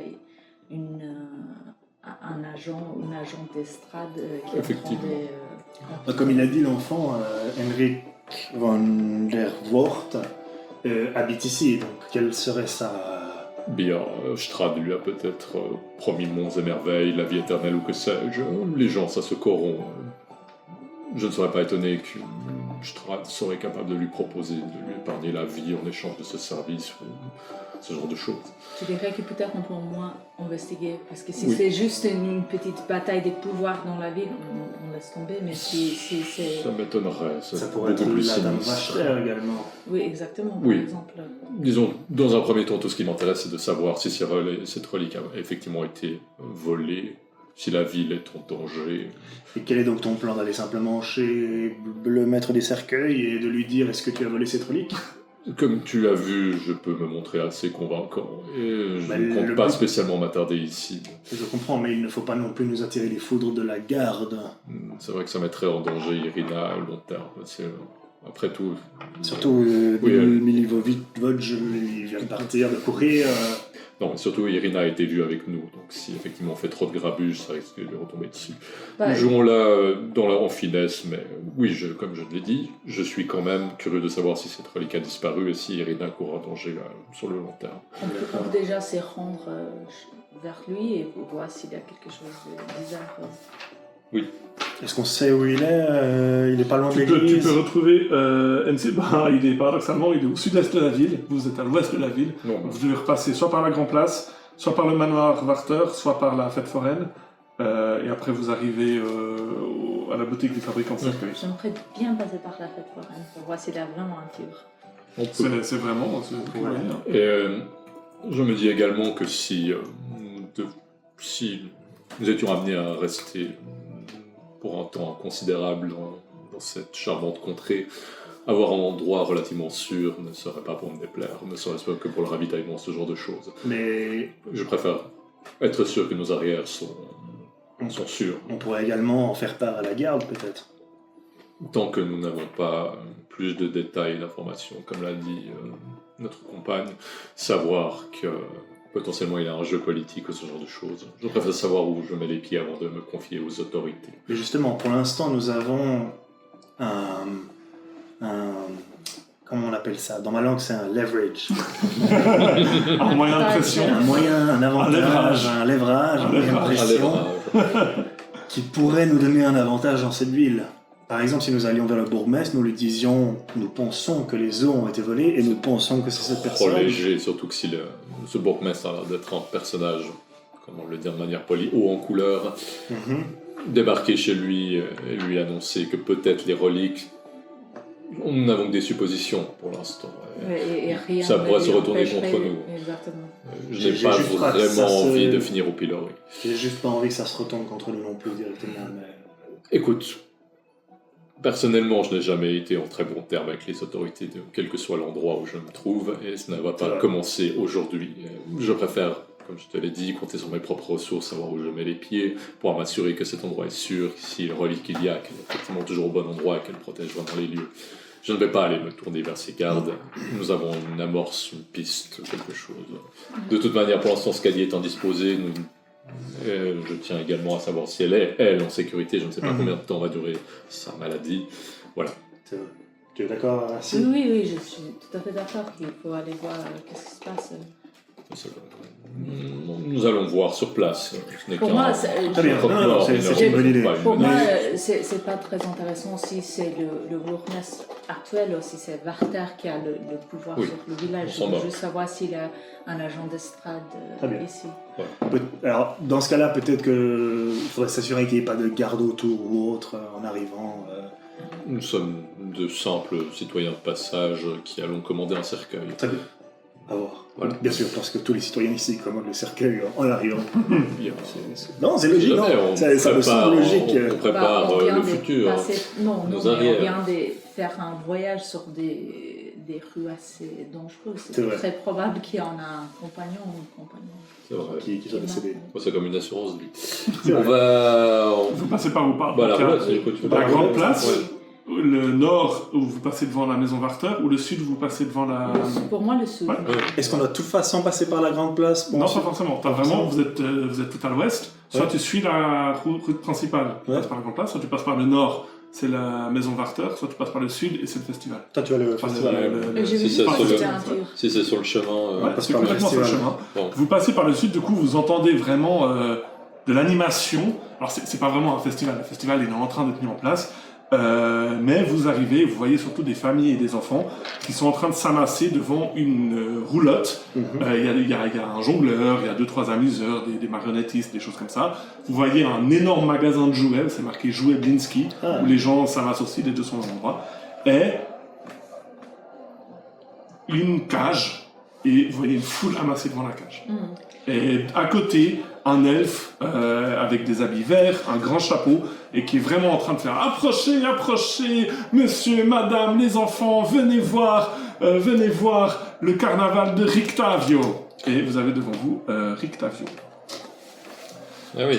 un agent, une agente d'estrade qui Effectivement. prend des... Comme il a dit l'enfant, Henrik von der Voort habite ici, donc quelle serait sa... Bien, Strad lui a peut-être promis monts et merveilles, la vie éternelle ou que sais-je. Les gens, ça se corrompt. Je ne serais pas étonné que Strad serait capable de lui proposer de lui épargner la vie en échange de ce service ou ce genre de choses. Je dirais que peut-être on peut au moins investiguer, parce que si Oui. c'est juste une petite bataille des pouvoirs dans la ville, on laisse tomber, mais si c'est... Ça m'étonnerait, c'est Ça pourrait être beaucoup plus la dame sinistre. Vacher également. Oui, exactement, par Oui. exemple. Disons, dans un premier temps, tout ce qui m'intéresse, c'est de savoir si cette relique a effectivement été volée, si la ville est en danger. Et quel est donc ton plan, d'aller simplement chez le maître des cercueils et de lui dire est-ce que tu as volé cette relique? Comme tu l'as vu, je peux me montrer assez convaincant, et je Bah, ne compte le pas but- spécialement m'attarder ici. Je comprends, mais il ne faut pas non plus nous attirer les foudres de la garde. C'est vrai que ça mettrait en danger Irina à long terme. Après tout... Surtout Oui, Milivovic, il vient de partir, de courir. Non, mais surtout Irina a été vue avec nous, donc si effectivement on fait trop de grabuge, ça risque de lui retomber dessus. Bah, Nous jouons là en finesse, mais oui, comme je l'ai dit, je suis quand même curieux de savoir si cette relique a disparu et si Irina court en danger sur le long terme. on peut déjà se rendre vers lui et voir s'il y a quelque chose de bizarre. Est-ce qu'on sait où il est? Il est pas loin de Tu peux l'église. retrouver NC, il est paradoxalement il est au sud-est de la ville, vous êtes à l'ouest de la ville. Non, Vous devez repasser soit par la Grand Place, soit par le manoir Warter, soit par la fête foraine. Et après vous arrivez à la boutique du fabricant de cercueils. J'aimerais bien passer par la fête foraine pour voir s'il y a vraiment un tigre. on peut. C'est vraiment... Ouais. Et je me dis également que si nous étions amenés à rester pour un temps considérable dans cette charmante contrée, avoir un endroit relativement sûr ne serait pas pour me déplaire, ne serait-ce pas que pour le ravitaillement, ce genre de choses. Mais Je préfère être sûr que nos arrières sont sûrs. on pourrait également en faire part à la garde, peut-être. Tant que nous n'avons pas plus de détails et d'informations, comme l'a dit notre compagne, savoir que potentiellement il y a un jeu politique ou ce genre de choses. Je préfère savoir où je mets les pieds avant de me confier aux autorités. Mais justement, pour l'instant, nous avons un comment on appelle ça? Dans ma langue, c'est un leverage. Un moyen de pression. Un moyen, un avantage, un leverage, un moyen de pression qui pourrait nous donner un avantage dans cette ville. Par exemple, si nous allions vers le bourgmestre, nous lui disions, nous pensons que les eaux ont été volées et nous pensons que c'est cette Trop personne. léger, surtout que si ce bourgmestre a l'air d'être un personnage, comment le dire de manière polie, haut en couleur, Mhm. débarquer chez lui et lui annoncer que peut-être les reliques... Nous n'avons que des suppositions pour l'instant. Et rien Ça pourrait ne se lui retourner empêcherait- contre nous. Exactement. Je J'ai n'ai pas juste pas que ça vraiment se- envie de finir au pilori. J'ai juste pas envie que ça se retourne contre nous non plus directement. Mais... Écoute, personnellement, je n'ai jamais été en très bon terme avec les autorités, de quel que soit l'endroit où je me trouve, et ce ne va pas Ouais. commencer aujourd'hui. Je préfère, comme je te l'ai dit, compter sur mes propres ressources, savoir où je mets les pieds, pour m'assurer que cet endroit est sûr, si relique qu'il y a, qu'elle est effectivement toujours au bon endroit et qu'elle protège vraiment les lieux. Je ne vais pas aller me tourner vers ces gardes. Nous avons une amorce, une piste, quelque chose. De toute manière, pour l'instant, Scadi est indisposée. Je tiens également à savoir si elle est, elle, en sécurité. Je ne sais pas combien de temps va durer sa maladie. Voilà. Tu es d'accord, Rassi? Oui, je suis tout à fait d'accord qu'il faut aller voir qu'est-ce qui se passe. Nous allons voir sur place. Ce n'est Pour qu'un moi, c'est- Très bien. croque-mort, Non, c'est une une bonne idée. pas une Pour moi, menace. c'est pas très intéressant si c'est le bourgmestre actuel ou si c'est Warter qui a le pouvoir Oui, sur le village. on Je s'en veux bat. juste savoir s'il y a un agent d'estrade Très bien. ici. Alors, dans ce cas-là, peut-être qu'il faudrait s'assurer qu'il n'y ait pas de garde autour ou autre en arrivant. Nous sommes de simples citoyens de passage qui allons commander un cercueil. Très bien. À voir. Voilà. Bien sûr, parce que tous les citoyens ici commandent le cercueil en arrivant. Bien. Non, c'est logique, non. Jamais, on Ça me semble prépare- logique. on prépare On vient le de futur. passer- non, nos mais arrières. on vient de faire un voyage sur des des rues assez dangereuses. C'est C'est vrai. très probable qu'il y en a un compagnon ou une compagnonne. C'est vrai. qui sont décédés. Moi, c'est comme une assurance vie. C'est On vrai. va. Vous passez par où pas Bah, la Donc, roulette, c'est quoi tu veux la dire. grande place, Ouais. le nord où vous passez devant la maison Warter, ou le sud où vous passez devant la... Pour moi, le sud. Ouais. Est-ce qu'on doit de toute façon passer par la grande place? Non, pas forcément. T'as vraiment, vous êtes tout à l'ouest. Soit Ouais. tu suis la route principale, tu Ouais. passes par la grande place, soit tu passes par le nord, c'est la maison Warter, soit tu passes par le sud et c'est le festival. Toi, tu vas le Enfin, festival. J'ai vu Si c'est que sur le- c'était un tir. Si c'est sur le chemin. Ouais, passe c'est par le complètement sur le festival. chemin. Bon. Vous passez par le sud, du coup, vous entendez vraiment de l'animation. Alors, c'est pas vraiment un festival. Le festival il est en train d'être mis en place. Mais vous arrivez, vous voyez surtout des familles et des enfants qui sont en train de s'amasser devant une roulotte. Mhm. Il y a un jongleur, il y a 2-3 amuseurs, des marionnettistes, des choses comme ça. Vous voyez un énorme magasin de jouets, c'est marqué Jouets Blinsky, Ah. où les gens s'amassent aussi, les deux sont au même endroit. Et une cage, et vous voyez une foule amassée devant la cage. Et à côté, un elfe avec des habits verts, un grand chapeau, et qui est vraiment en train de faire « Approchez, approchez, monsieur, madame, les enfants, venez voir le carnaval de Rictavio !» Et vous avez devant vous Rictavio. Ah oui.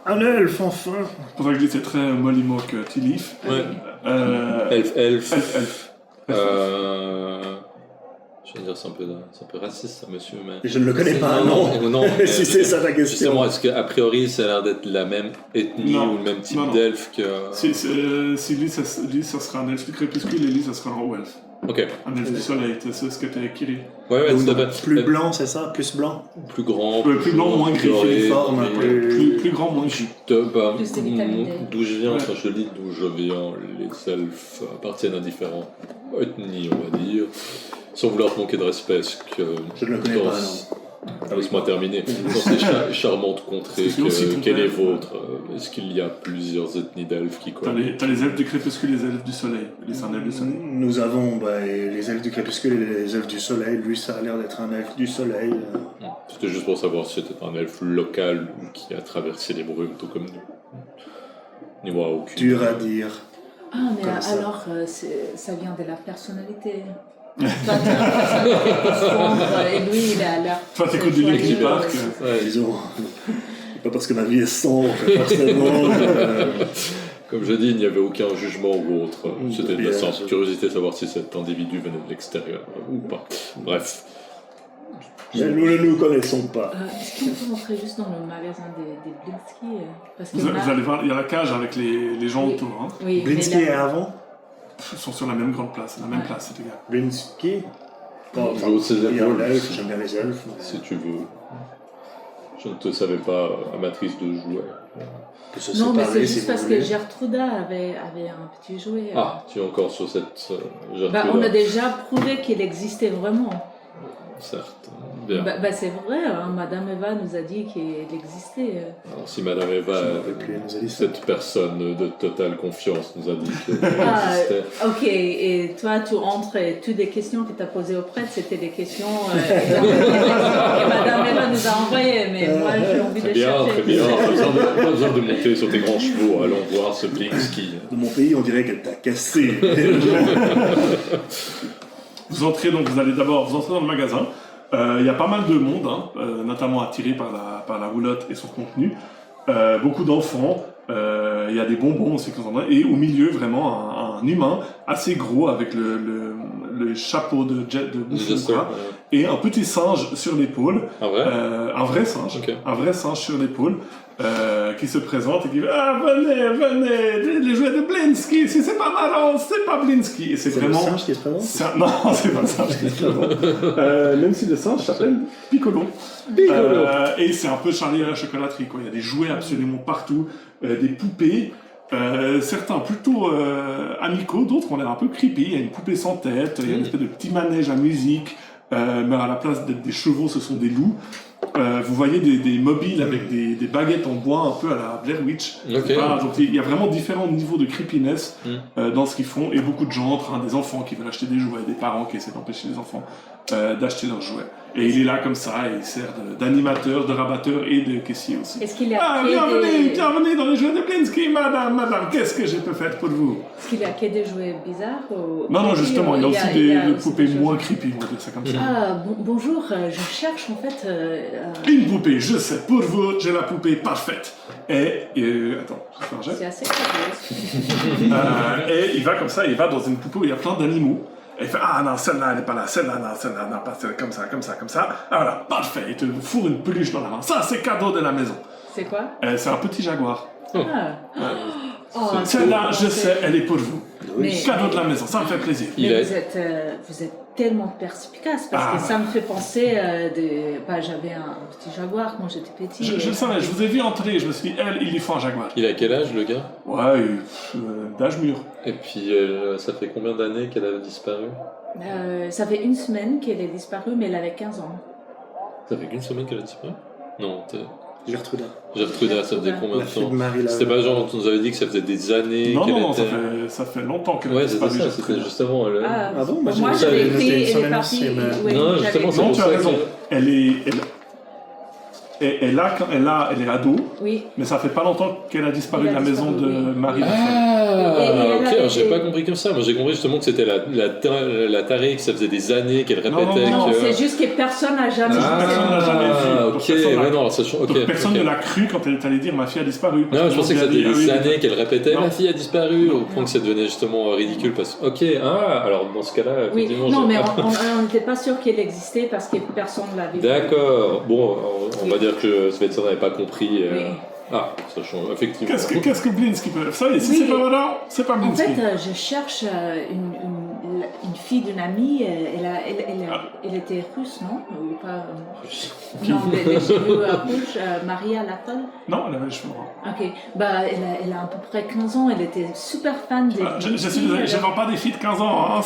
Un elfe, enfin! C'est pour ça que je dis c'est très Molly Mock Tilif. Ouais. Elf. Elf. Je vais dire, c'est un peu raciste, ça, monsieur. Mais... Je ne le connais pas, non. Si c'est ça ta Je sais, question. moi, est-ce qu'a priori, ça a l'air d'être la même ethnie Non. ou le même type Non. d'elfe que. Si lui, ça sera un elfe du crépuscule, et lui, ça sera un haut elfe. Ok. Un elfe du soleil, c'est ce que t'as écrit. Ouais, Donc, tout à fait. plus blanc, c'est ça? Plus blanc? Plus grand. Plus blanc, moins gris, doré, uniforme, doré. plus- Plus grand, moins gris. Plus de vitamine D. D'où je viens, Ouais. enfin je lis d'où je viens, les elfes appartiennent à différentes ethnies, on va dire, sans vouloir te manquer de respect, parce que Je ne le connais dans pas, ce- non. Laisse-moi terminer. Dans ces charmantes contrées C'est aussi ton qu'est les père. vôtres, est-ce qu'il y a plusieurs ethnies d'elfes qui T'as cohabitent? les elfes du crépuscule et les elfes du soleil. Les un elfe du soleil. Nous avons les elfes du crépuscule et les elfes du soleil. Lui, ça a l'air d'être un elfe du soleil. C'était juste pour savoir si c'était un elfe local ou qui a traversé les brumes, tout comme nous. Ni moi, aucune. Dur à dire. Ah, mais Comme ça. alors, ça vient de la personnalité. Toi, tu as une personnalité qui sombre, et lui, il a l'air. Toi, t'écoutes du joyeux, Linkin Park. Ouais, Disons, c'est pas parce que ma vie est sombre que forcément. Comme je dis, il n'y avait aucun jugement ou autre. C'était de la Bien simple sûr. curiosité de savoir si cet individu venait de l'extérieur ou pas. Bref. Mais nous ne nous connaissons pas. Est-ce qu'on peut rentrer juste dans le magasin des Blinsky parce que Vous allez voir, il y a la cage avec les gens Oui. autour. Hein. Oui, mais Blinsky est là- avant? Ils sont sur la même grande place, la même Ouais. place, ces gars. Blinsky? Bon, Je hausse ses il y a épaules. un elfe, j'aime bien les elfes. mais Si tu veux. Je ne te savais pas amatrice de jouets. que se Non, mais séparer, c'est si juste vous parce voulez. que Gertruda avait un petit jouet. Ah, tu es encore sur cette Bah, Gertrude. on a déjà prouvé qu'il existait vraiment. Certes. Bien. Bah, c'est vrai, hein, Madame Eva nous a dit qu'il existait. Alors, si Madame Eva, Je me rappelle plus, elle nous a dit ça. cette personne de totale confiance, nous a dit qu'elle Ah, existait. ok, et toi tu rentres et toutes les questions que tu as posées au prêtre, c'était des questions que Madame Eva nous a envoyées, mais moi j'ai envie de Très bien, chercher. très bien. Pas besoin de monter sur tes grands chevaux. Allons voir ce Blinsky. De mon pays, on dirait qu'elle t'a cassé. Vous entrez donc, vous entrez dans le magasin. Il y a pas mal de monde, hein, notamment attiré par la roulotte et son contenu. Beaucoup d'enfants. Il y a des bonbons aussi que vous entendez. Et au milieu, vraiment, un humain assez gros avec le chapeau de bouffon, quoi, et un petit singe sur l'épaule. Ah vrai? Un vrai singe. Ok. Un vrai singe sur l'épaule. Qui se présente et qui dit « Ah, venez, les jouets de Blinsky, si c'est pas marrant, c'est pas Blinsky !» Et c'est C'est vraiment... le singe qui se présente? Non, c'est pas le singe qui se présente. Même si le singe s'appelle Piccolo. Et c'est un peu Charlie à la chocolaterie, quoi. Il y a des jouets absolument partout, des poupées, certains plutôt amicaux, d'autres ont l'air un peu creepy. Il y a une poupée sans tête, il y a une espèce de petit manège à musique, mais à la place d'être des chevaux, ce sont des loups. vous voyez des mobiles avec des baguettes en bois un peu à la Blair Witch. Ok. Voilà, donc il y a vraiment différents niveaux de creepiness dans ce qu'ils font, et beaucoup de gens, des enfants qui veulent acheter des jouets, des parents qui essaient d'empêcher les enfants d'acheter leurs jouets. Et il est là comme ça, et il sert d'animateur, de rabatteur et de caissier aussi. Est-ce qu'il a Bienvenue dans les jeux de Blinsky, madame, qu'est-ce que je peux faire pour vous? Est-ce qu'il a que des jouets bizarres Non, justement, il y a aussi des poupées moins creepy, on va dire ça comme ça. Bonjour, je cherche en fait... Une poupée, je sais, pour vous, j'ai la poupée parfaite. Et attends, je vais faire un jet. C'est assez curieux. Et il va comme ça, il va dans une poupée où il y a plein d'animaux. Et il fait ah non, celle-là elle n'est pas là, celle-là non, celle-là non, pas celle comme ça, comme ça, comme ça. Ah voilà, parfait, il te fourre une peluche dans la main. Ça, c'est cadeau de la maison. C'est quoi? C'est un petit jaguar. Ah. Celle-là, je sais, elle est pour vous. Mais- Cadeau de la maison, ça me fait plaisir. Mais vous êtes tellement perspicace parce que ça me fait penser j'avais un petit jaguar quand j'étais petit. Je le savais, je vous ai vu entrer, je me suis dit, il lui faut un jaguar. Il a quel âge, le gars? Ouais, d'âge mûr. Et puis, ça fait combien d'années qu'elle a disparu? Ça fait une semaine qu'elle est disparue, mais elle avait 15 ans. Ça fait qu'une semaine qu'elle a disparu? Non, Gertruda. Gertruda, ça faisait combien La de fille de temps? Marie C'était pas genre, tu nous avais dit que ça faisait des années Non, qu'elle non, était... ça fait longtemps qu'elle a Ouais, c'était disparu. ça, c'était juste avant. Elle... Ah bon, moi, Moi j'ai- j'avais j'avais écrit, noté elle est une partie. semaine, ouais, Non, j'avais justement, écrit- Non, tu as pour ça raison. que- Elle est ado, Oui. mais ça fait pas longtemps qu'elle a disparu de Elle a la maison disparu, de oui. Marie. Et Ah, elle ok, avait alors j'ai des- pas compris comme ça. Moi j'ai compris justement que c'était la tarée, que ça faisait des années qu'elle Non, répétait Non, que... c'est juste que personne n'a jamais Personne n'a jamais vu. Donc, ok, personne n'a- ouais, non, ça change. Donc Ok, personne ok. ne l'a cru quand elle est allée dire ma fille a disparu. Non, je pensais que c'était des années qu'elle répétait Non. ma fille a disparu, au point Non. que ça devenait justement ridicule. Ok, alors dans ce cas-là, Oui, effectivement. non, j'ai- mais on n'était pas sûr qu'elle existait parce que personne ne l'avait vu. D'accord, bon, on va dire que Spencer n'avait pas compris. Oui. Ah, ça change, effectivement. Qu'est-ce que Blinsky peut faire? Ça y est, si Oui. c'est pas voilà, c'est pas En Blinsky. fait, je cherche une fille d'une amie. Elle était russe, non? Ou pas? Non, les cheveux rouges. Maria Latol. Non, elle avait les cheveux noirs. Ok. Elle a à peu près 15 ans. Elle était super fan des. Je suis désolé, je vends pas des filles de 15 ans. Hein,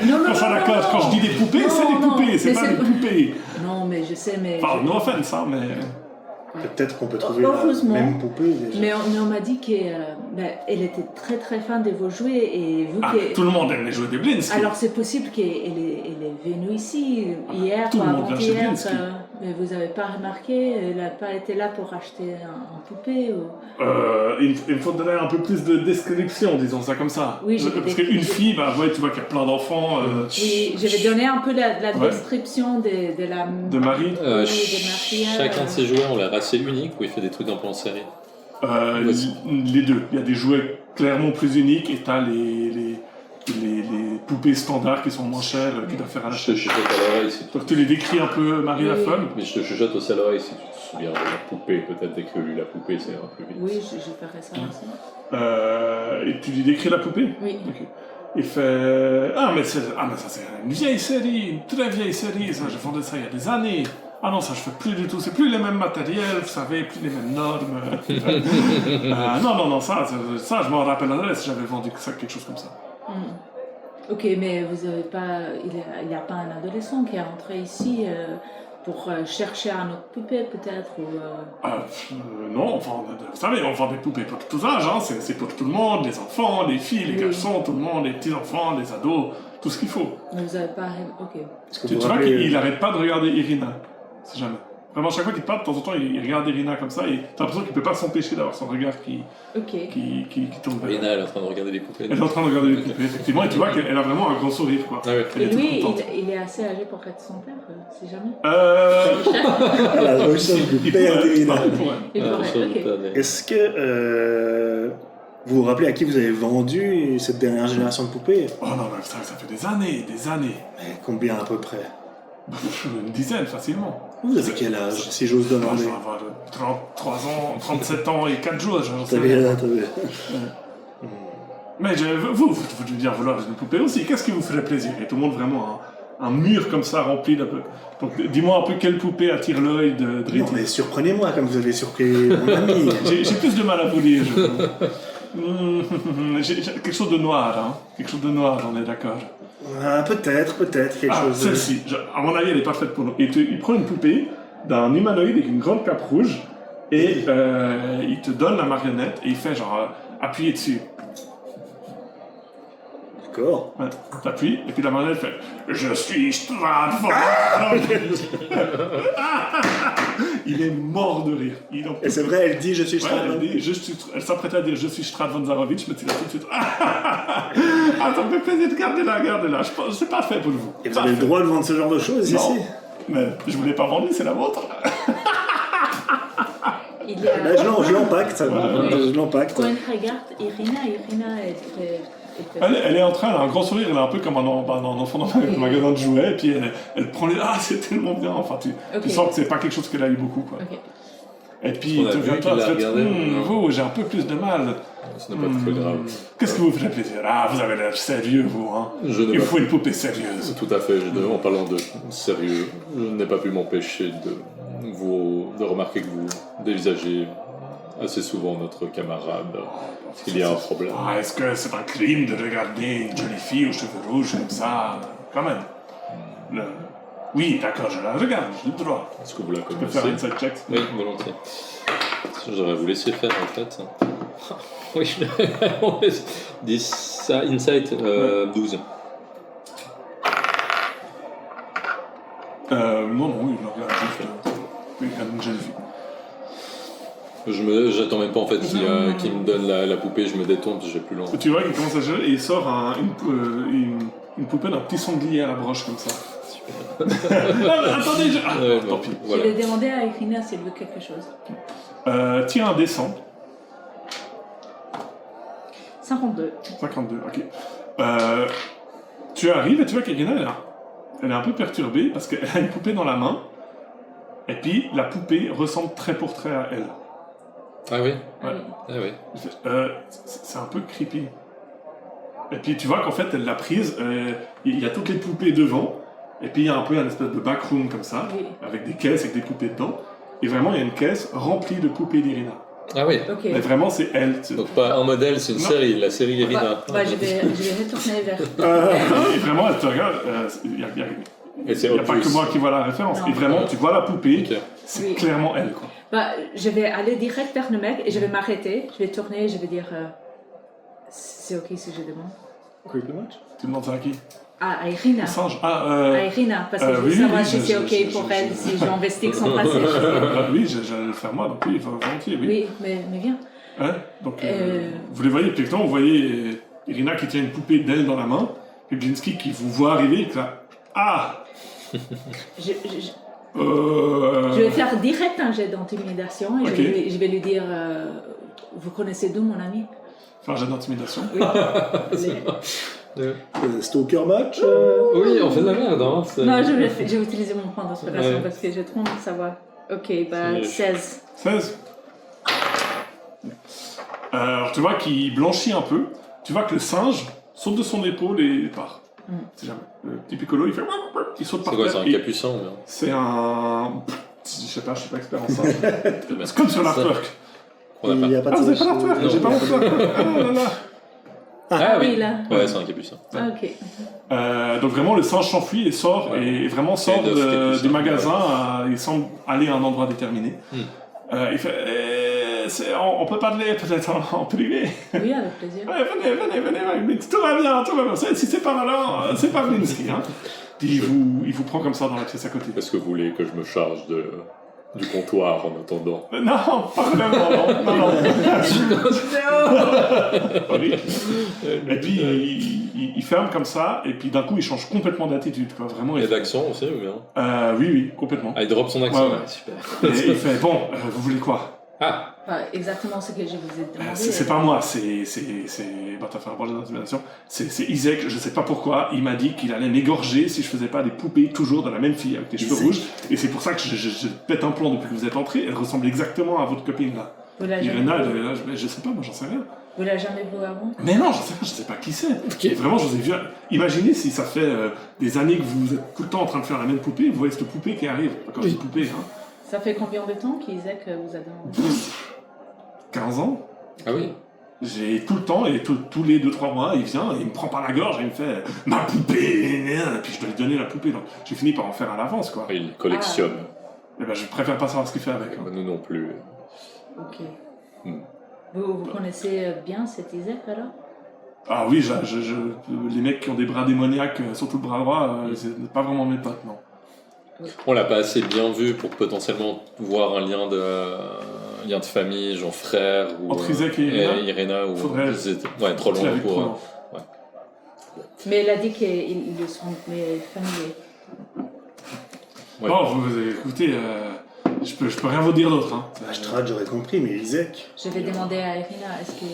Non, non, quand ça non, la non, cote. non. Quand je dis des poupées, Non, c'est des non, poupées, c'est mais pas c'est- des poupées. Non, mais je sais, mais. Enfin, no offense, hein, mais. Peut-être qu'on peut trouver la Heureusement. même poupée déjà. Mais on m'a dit qu'elle était très très fan de vos jouets et vous Ah, que... tout le monde aime les jouets des Blinsky. Alors c'est possible qu'elle est venue ici hier Tout ou le monde vient chez avant-hier, Blinsky. mais vous n'avez pas remarqué, elle n'a pas été là pour acheter un poupée ou... Il me faudrait un peu plus de description, disons ça comme ça. Oui, j'ai Parce des- qu'une fille, bah, ouais, tu vois qu'il y a plein d'enfants. Oui, je vais donner un peu la Ouais. description de la... De Marie. Oui, des maquilleurs, Chacun de ces jouets ont l'air assez unique ou il fait des trucs un peu en série. Vas-y. Les deux. Il y a des jouets clairement plus uniques et t'as les poupées standards qui sont moins chères, qui doivent faire à la Je te chuchote à l'oreille si tu... Donc tu les décris un peu, Marie la Oui. folle. Mais je te chuchote aussi à l'oreille si tu te souviens de la poupée. Peut-être décris-lui la poupée, ça ira plus vite. Oui, je ferai ça aussi. Et tu lui décris la poupée. Oui. Ok. Il fait mais ça c'est une vieille série, une très vieille série. Ça, je vendais ça il y a des années. Ah non, ça je fais plus du tout. C'est plus les mêmes matériels, vous savez, plus les mêmes normes. Non, ça je m'en rappellerai si j'avais vendu ça, quelque chose comme ça. Ok, mais vous avez pas, il n'y a pas un adolescent qui est rentré ici pour chercher un autre poupée peut-être ou, Non, enfin, vous savez, on vend des poupées pour tous âges, hein. C'est pour tout le monde, les enfants, les filles, les Oui. garçons, tout le monde, les petits-enfants, les ados, tout ce qu'il faut. mais vous avez pas, ok. Est-ce que Tu vous vois rappelez- qu'il n'arrête pas de regarder Irina, si jamais. Vraiment, chaque fois qu'il parle, de temps en temps, il regarde Irina comme ça, et t'as l'impression qu'il ne peut pas s'empêcher d'avoir son regard qui tourne vers elle. Rina, elle est en train de regarder les poupées. Elle est en train de regarder les poupées, effectivement, et tu vois qu'elle a vraiment un grand sourire, quoi. Ah ouais. Elle Et est toute lui, contente. il est assez âgé pour être son père, si jamais. La ressource du père d'Irina. Il pourrait. Il Ah, pourrait, je sais ok. pas, mais- Est-ce que vous vous rappelez à qui vous avez vendu cette dernière génération de poupées? Oh non, mais ça fait des années, des années. Mais combien à peu près? Une dizaine, facilement. Vous avez quel âge, si j'ose Je demander? vais avoir 33 ans, 37 ans et 4 jours, j'en sais T'as rien. bien, t'as bien. Mais vous devez bien vouloir une poupée aussi. Qu'est-ce qui vous ferait plaisir? Et tout le monde vraiment un mur comme ça rempli d'un peu. Donc dis-moi un peu quelle poupée attire l'œil de Non, Driti. mais surprenez-moi comme vous avez surpris mon ami. J'ai plus de mal à vous dire. J'ai quelque chose de noir, hein. Quelque chose de noir, on est d'accord. Peut-être quelque chose. Celle-ci. À mon avis, elle est parfaite pour nous. Et il prend une poupée d'un humanoïde avec une grande cape rouge et il te donne la marionnette et il fait genre appuyer dessus. D'accord. Ouais, t'appuies et puis la marionnette fait je suis Stradford. Il est mort de rire. Et c'est vrai, elle dit je suis Ouais, Stradvan. elle s'apprêtait à dire je suis Strad von Zarovich, mais tu l'as tout de suite. Ah, ça me fait plaisir de gardez-la. Je pense c'est pas fait pour vous. Et vous Pas avez le fait. droit de vendre ce genre de choses Non, ici. mais je vous l'ai pas vendu, c'est la vôtre. Il y a... Là, je l'empacte. Je l'empacte. Quand elle regarde Irina est très... Elle est en train, elle a un grand sourire, elle est un peu comme un enfant dans un magasin de jouets, et puis elle prend les. Ah, c'est tellement bien. Enfin, tu sens que c'est pas quelque chose qu'elle a eu beaucoup, quoi. Ok. Et puis, On a te vu vient toi, qu'il l'a tu fais, regardé. vous, j'ai un peu plus de mal. Ce n'est pas très grave. Qu'est-ce que vous faites plaisir? Ah, vous avez l'air sérieux, vous, hein. Je n'ai Il pas- faut une poupée sérieuse. Tout à fait, en parlant de sérieux, je n'ai pas pu m'empêcher de remarquer que vous dévisagez assez souvent notre camarade. Il y a un problème. Ah, est-ce que c'est un crime de regarder une jolie fille aux cheveux rouges comme ça? Quand même. Oui, d'accord, je la regarde, j'ai le droit. Est-ce que vous la Tu peux faire un connaissez? inside check. Oui, volontiers. J'aurais vous laissé faire en fait. Oui, 10, Insight 12. Non, il le regarde juste. Il regarde une jeune fille. J'attends même pas en fait qu'il me donne la poupée, je me détourne, j'ai plus loin. Tu vois qu'il commence à gérer et il sort une poupée d'un petit sanglier à la broche comme ça. Non, mais attendez, Ouais, tant bon, pis. voilà. Je vais demander à Irina s'il veut quelque chose. Tiens un descend. 52. 52, ok. Tu arrives et tu vois qu'Irina, elle est un peu perturbée parce qu'elle a une poupée dans la main. Et puis la poupée ressemble trait pour trait à elle. Ah oui, Ah oui. ah oui. C'est un peu creepy. Et puis tu vois qu'en fait elle l'a prise, il y a toutes les poupées devant, et puis il y a un peu un espèce de backroom comme ça, Oui. avec des caisses avec des poupées dedans, et vraiment il y a une caisse remplie de poupées d'Irina. Ah oui. Ok. Mais vraiment c'est elle. Donc pas un modèle, c'est une Non. série, la série Irina. Je vais retourner vers... Et vraiment elle te regarde, il n'y a, Et c'est y a pas obvious. que moi qui vois la référence, Non. et vraiment tu vois la poupée, Ok. c'est Oui. clairement elle quoi. Je vais aller direct vers le mec et je vais m'arrêter. Je vais tourner et je vais dire... c'est ok si je demande. Quick match. Tu demandes ça à qui? Ah, à Irina. Au singe? À Irina, parce que je veux oui, savoir oui, si c'est ok pour elle, si j'investigue son passé. Oui, j'allais le faire moi, donc oui, volontiers, oui. Oui, mais viens. Ouais, donc, vous les voyez, puis vous voyez Irina qui tient une poupée d'elle dans la main, et Blinsky qui vous voit arriver, et qui là, ah Je vais faire direct un jet d'intimidation et Ok. je vais lui dire vous connaissez d'où mon ami? Faire un jet d'intimidation. Stalker match. Oui, on fait de la merde, hein. Non, je vais utiliser mon point d'inspiration Ouais. parce que j'ai trop envie de savoir. Ok, C'est- 16. 16. Alors tu vois qu'il blanchit un peu, tu vois que le singe saute de son épaule et part. C'est jamais. Le petit piccolo, il fait... Il saute par C'est quoi, c'est terre. un et- capucin ou bien C'est un... Je sais pas expert en ça. C'est comme sur l'Artwork. On a Il pas. n'y a pas de Ah, vous avez pas solution. l'Artwork? J'ai pas l'Artwork. Ah là là. Ah oui, là. Ouais, c'est un capucin. Ah, ok. Donc vraiment le singe s'enfuit et sort Ouais. et vraiment sort Et neuf capucins. du magasin. Il semble aller à un endroit déterminé. Il fait on peut parler peut-être en privé. Oui, avec plaisir. Ouais, venez, mais tout va bien. Si c'est pas malin, c'est pas Blinsky. Hein. Puis il vous prend comme ça dans la pièce à côté. Est-ce que vous voulez que je me charge du comptoir en attendant? Non, pas vraiment, non. Oui. Et puis il ferme comme ça, et puis d'un coup il change complètement d'attitude, quoi. Vraiment. Il y a Il fait, d'accent aussi ou bien oui, complètement. Ah, il drop son accent, Ouais, ouais. super. Et il fait bon, vous voulez quoi? Ah, Exactement ce que je vous ai demandé. C'est pas moi, c'est bah, t'as fait un projet d'intimidation. C'est Isaac, je sais pas pourquoi, il m'a dit qu'il allait m'égorger si je faisais pas des poupées toujours de la même fille avec les cheveux Isaac. rouges. Et c'est pour ça que je pète un plomb depuis que vous êtes entré. Elle ressemble exactement à votre copine là. Vous l'avez jamais, Irena, je sais pas, moi j'en sais rien. vous l'avez jamais vu avant? Mais non, je sais pas qui c'est. Et vraiment, je vous ai vu. Imaginez si ça fait des années que vous êtes tout le temps en train de faire la même poupée, vous voyez cette poupée qui arrive. Quand je dis poupée, hein, Ça fait combien de temps qu'Isaac vous a demandé? 15 ans. ah oui. J'ai tout le temps, et tous les 2-3 mois, il vient, et il me prend par la gorge, et il me fait ma poupée, et puis je dois lui donner la poupée. Donc j'ai fini par en faire à l'avance, quoi. Il collectionne. Eh ben, je préfère pas savoir ce qu'il fait avec. Hein. Nous non plus. Ok. Hmm. Vous connaissez bien cet Isaac alors? Ah oui, les mecs qui ont des bras démoniaques sur tout le bras droit, c'est pas vraiment mes potes, non. On l'a pas assez bien vu pour potentiellement voir un lien de famille, genre frère ou Entre Isaac et Irina, Irina ou faudrait- ouais, trop Tu l'as loin vu pour trop loin. Mais il a dit qu'ils sont familiers. Ouais. Bon, écoutez, je peux rien vous dire d'autre. Hein. Strad, j'aurais compris, mais Isaac. Je vais demander à Irina, est-ce que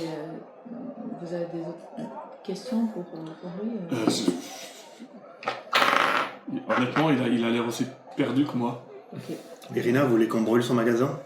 vous avez des autres questions pour lui Honnêtement, il a l'air aussi perdu que moi. Irina, vous voulez qu'on brûle son magasin?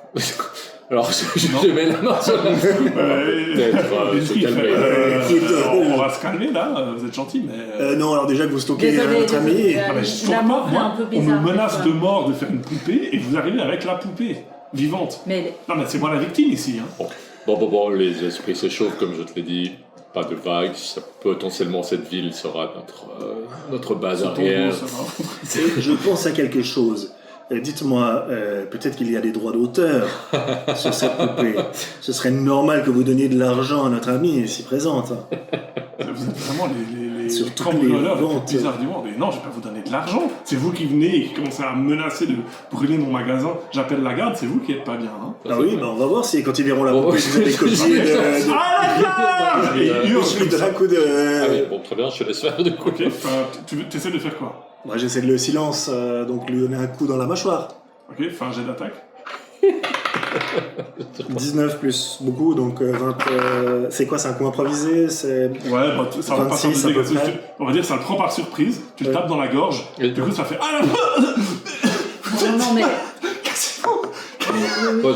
Alors je mets la main sur le peut-être Qu'est-ce se qu'il calmer. fait On va se calmer là, vous êtes gentil, mais. Non, alors déjà que vous stockez Désolé, notre ami. désolé. Ah, mais je La comprends mort pas, fait moi, un peu on bizarre, me menace quoi. de mort de faire une poupée et vous arrivez avec la poupée vivante. Mais Non, mais c'est moi la victime ici. Hein. Bon, les esprits s'échauffent comme je te l'ai dit. Pas de vagues, potentiellement cette ville sera notre base Ce arrière. tombeau, ça va. Et je pense à quelque chose. Dites-moi, peut-être qu'il y a des droits d'auteur sur cette poupée. Ce serait normal que vous donniez de l'argent à notre amie ici présente. Vous êtes vraiment les Sur toutes cambrioleurs les les plus ventes. bizarres du monde. Et non, je vais pas vous donner de l'argent. C'est vous qui venez et qui commencez à menacer de brûler mon magasin. J'appelle la garde, c'est vous qui êtes pas bien. Hein. Ah oui, bah on va voir si quand ils verront la Bon, poupée, vous avez copié de... Ah la garde Et il hurle comme de ça. un coup de... Ah oui, bon, très bien, je te laisse faire de coup. Ok, tu essaies de faire quoi? Moi j'essaie de le silence, donc lui donner un coup dans la mâchoire. Ok, fais un jet d'attaque. 19 plus beaucoup, donc 20... c'est quoi, c'est un coup improvisé? C'est... Ouais, bah, ça va pas faire 26 de à peu dégâts. près. On va dire ça le prend par surprise, tu le Ouais. tapes dans la gorge, Et- du coup ça fait ah non, mais Moi,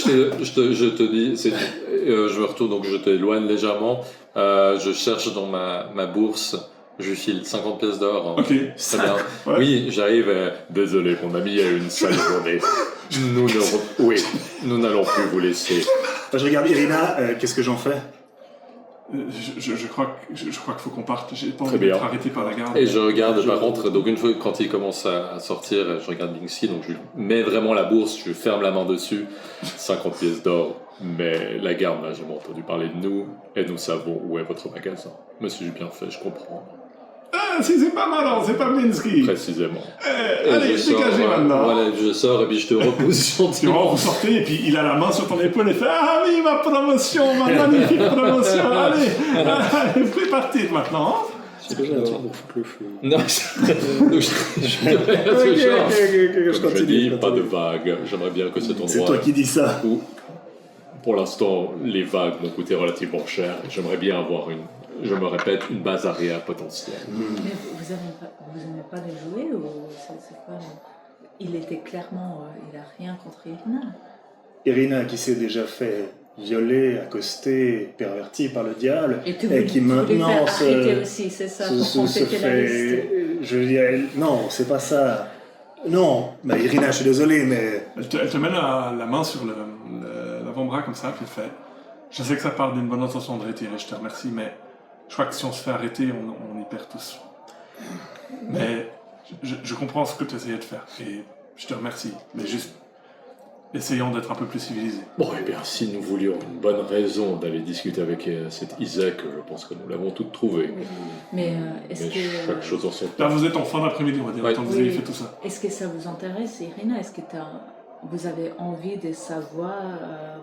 je te dis, je me retourne, donc je t'éloigne légèrement. Je cherche dans ma bourse, je lui file 50 pièces d'or. Ok, Très bien. Ouais. Oui, j'arrive. Désolé, mon ami a eu une sale journée. Nous n'allons plus vous laisser. Je regarde Irina, qu'est-ce que j'en fais? je crois qu'il faut qu'on parte, j'ai pas Très envie d'être bien. arrêté par la garde. Et je regarde, par contre, donc une fois quand il commence à sortir, je regarde Binksy, donc je lui mets vraiment la bourse, je lui ferme la main dessus, 50 pièces d'or. Mais la garde n'a jamais entendu parler de nous, et nous savons où est votre magasin. Monsieur, j'ai bien fait, je comprends. Ah, si c'est pas malin, c'est pas Blinsky. Précisément. Eh, Et allez, je sors, dégagez maintenant. Voilà, je sors et puis je te repousse Tu vois, gentiment. vous sortez et puis il a la main sur ton épaule et fait ah oui, ma promotion, ma magnifique promotion, allez, fais partie maintenant. Hein. C'est déjà un truc de foutre le feu. Non, donc Je comme je dis, continue. pas de vagues. J'aimerais bien que cet C'est endroit toi qui dis ça. où, pour l'instant, les vagues m'ont coûté relativement cher. J'aimerais bien avoir je me répète, une base arrière potentielle. Mais vous aimez pas les jouer ou c'est pas... Il était clairement... il a rien contre Irina. Irina qui s'est déjà fait violer, accoster, pervertie par le diable, Et tu et voulais, qui tu voulais maintenant faire arrêter aussi, c'est ça, pour compléter la liste. je veux dire, non, c'est pas ça. Non, bah Irina, je suis désolé, mais Elle te met la main sur l'avant-bras comme ça, puis elle fait je sais que ça part d'une bonne intention de retirer, je te remercie, mais je crois que si on se fait arrêter, on y perd tous. Mais je comprends ce que tu essayais de faire, et je te remercie, mais juste essayons d'être un peu plus civilisés. Bon, eh bien, si nous voulions une bonne raison d'aller discuter avec cet Isaac, je pense que nous l'avons toute trouvée. Oui. Mais est-ce Mais que... chaque chose en son Là, temps. vous êtes en fin d'après-midi, on va dire, Ouais. tant que vous Oui. avez fait tout ça. Est-ce que ça vous intéresse, Irina? Est-ce que vous avez envie de savoir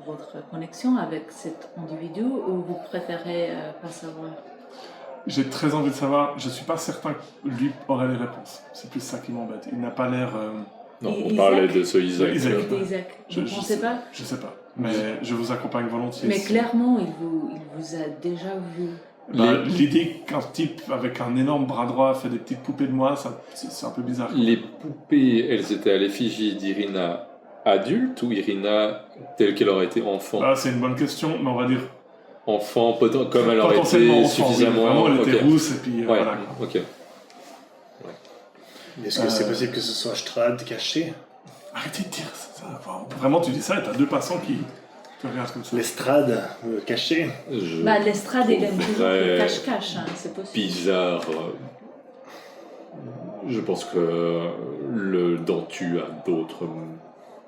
votre connexion avec cet individu ou vous préférez pas savoir? J'ai très envie de savoir, je suis pas certain que lui aurait les réponses. C'est plus ça qui m'embête. Il n'a pas l'air... Non, on Isaac parlait de ce Isaac. Isaac. D'Isaac, vous ne pensez pas? Je sais pas, mais je vous accompagne volontiers. Mais clairement, il vous a déjà vu. Bah, l'idée qu'un type avec un énorme bras droit fait des petites poupées de moi, c'est un peu bizarre. Les poupées, elles étaient à l'effigie d'Irina adulte ou Irina telle qu'elle aurait été enfant? Ah, c'est une bonne question, mais on va dire Enfant, comme elle aurait potentiellement été enfant, oui. suffisamment... Vraiment, elle était Ok. rousse et puis Ouais, voilà. ok. est-ce que c'est possible que ce soit Strad caché? Arrêtez de dire ça. Enfin, vraiment, tu dis ça et t'as deux passants qui te regardent comme ça. L'estrade cachée? Bah, l'estrade, il aime toujours le trouverais cache-cache, hein, c'est possible. bizarre Je pense que le dentu a d'autres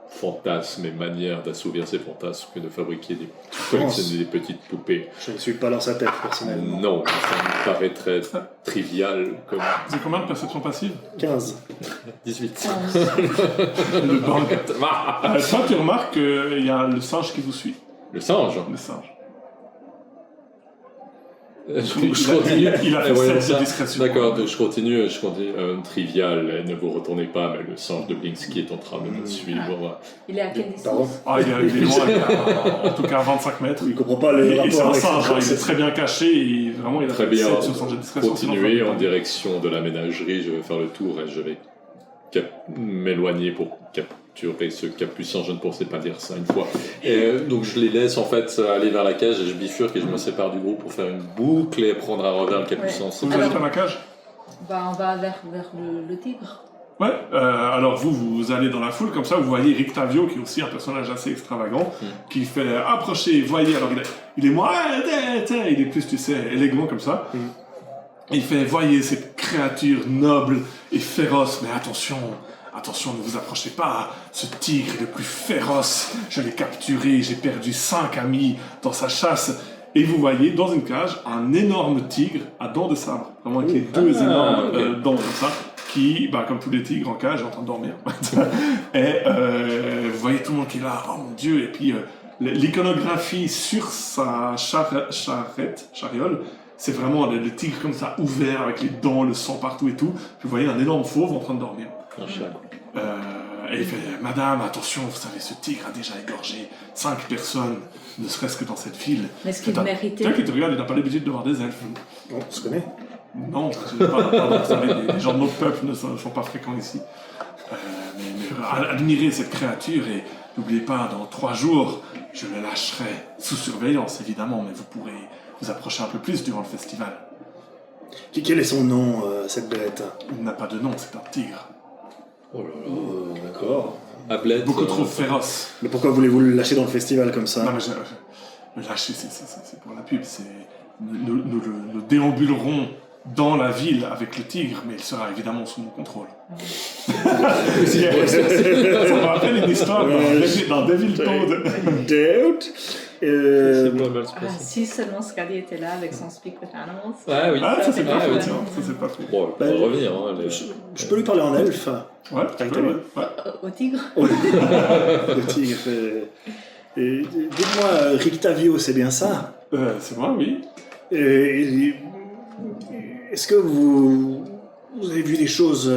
fantasmes et manières d'assouvir ses fantasmes que de fabriquer collectionner des petites poupées. Je ne suis pas dans sa tête, personnellement. Non, ça me paraît très trivial comme C'est combien de perception passive 15. 18. Le banc. Toi, tu remarques qu'il y a le singe qui vous suit. Le singe. Le singe. Je continue. Il a fait Ouais, 7 de discrétion. D'accord, je continue. Trivial, ne vous retournez pas, mais le singe de Blinksky est en train de me suivre. Il est à quelle Pardon. distance? Ah, il est loin, en tout cas à 25 mètres. Il comprend pas le Et c'est rapport un avec singe, il est cette très bien caché, et vraiment il a Très fait bien. 7 sur son jet de discrétion. Continuez sinon, en direction de la ménagerie, je vais faire le tour et je vais m'éloigner pour capturer ce capucin, je ne pensais pas dire ça une fois. Et donc je les laisse en fait aller vers la cage et je bifurque et je me sépare du groupe pour faire une boucle et prendre à revers le capucin. Ouais. Vous êtes à ma cage? On va vers le tigre. Ouais, alors vous allez dans la foule, comme ça vous voyez Rictavio, qui est aussi un personnage assez extravagant, qui fait approcher, voyez, alors il est moins, il est plus, tu sais, élégant comme ça. Il fait, voyez cette créature noble et féroce, mais attention, ne vous approchez pas, ce tigre est le plus féroce, je l'ai capturé, j'ai perdu 5 amis dans sa chasse. Et vous voyez dans une cage un énorme tigre à dents de sabre, vraiment avec les deux énormes dents comme ça, qui, comme tous les tigres en cage, est en train de dormir. Et vous voyez tout le monde qui est là, oh mon Dieu, et puis l'iconographie sur sa chariole, c'est vraiment le tigre comme ça, ouvert, avec les dents, le sang partout et tout. Puis vous voyez un énorme fauve en train de dormir. Et il fait, madame, attention, vous savez, ce tigre a déjà égorgé 5 personnes, ne serait-ce que dans cette ville. Mais est-ce qu'il méritait? Quelqu'un qui te regarde, il n'a pas l'habitude de voir des elfes. On se connaît. Non, vous savez, les gens de notre peuple ne sont pas fréquents ici. Mais admirez cette créature et n'oubliez pas, dans 3 jours, je le lâcherai sous surveillance, évidemment, mais vous pourrez vous approcher un peu plus durant le festival. Quel est son nom, cette bête? Il n'a pas de nom, c'est un tigre. Oh là là. D'accord. Ablette, Beaucoup trop féroce. Mais pourquoi voulez-vous le lâcher dans le festival comme ça? Non, mais le lâcher, c'est pour la pub. Nous le déambulerons dans la ville avec le tigre, mais il sera évidemment sous mon contrôle. Ça me rappelle une histoire dans Devil Toad. Doubt. C'est pas mal se passer. Si seulement Scali était là avec son Speak with Animals. Ah oui. Ah, ça c'est pas Ah, fou, oui. tiens, ça c'est pas fou. Bon, on va revenir. Hein, Je peux lui parler en elfe. Ouais, tu peux, ouais. Au tigre. Le tigre. Dites-moi, Rictavio, c'est bien ça? C'est moi, oui. Est-ce que vous avez vu des choses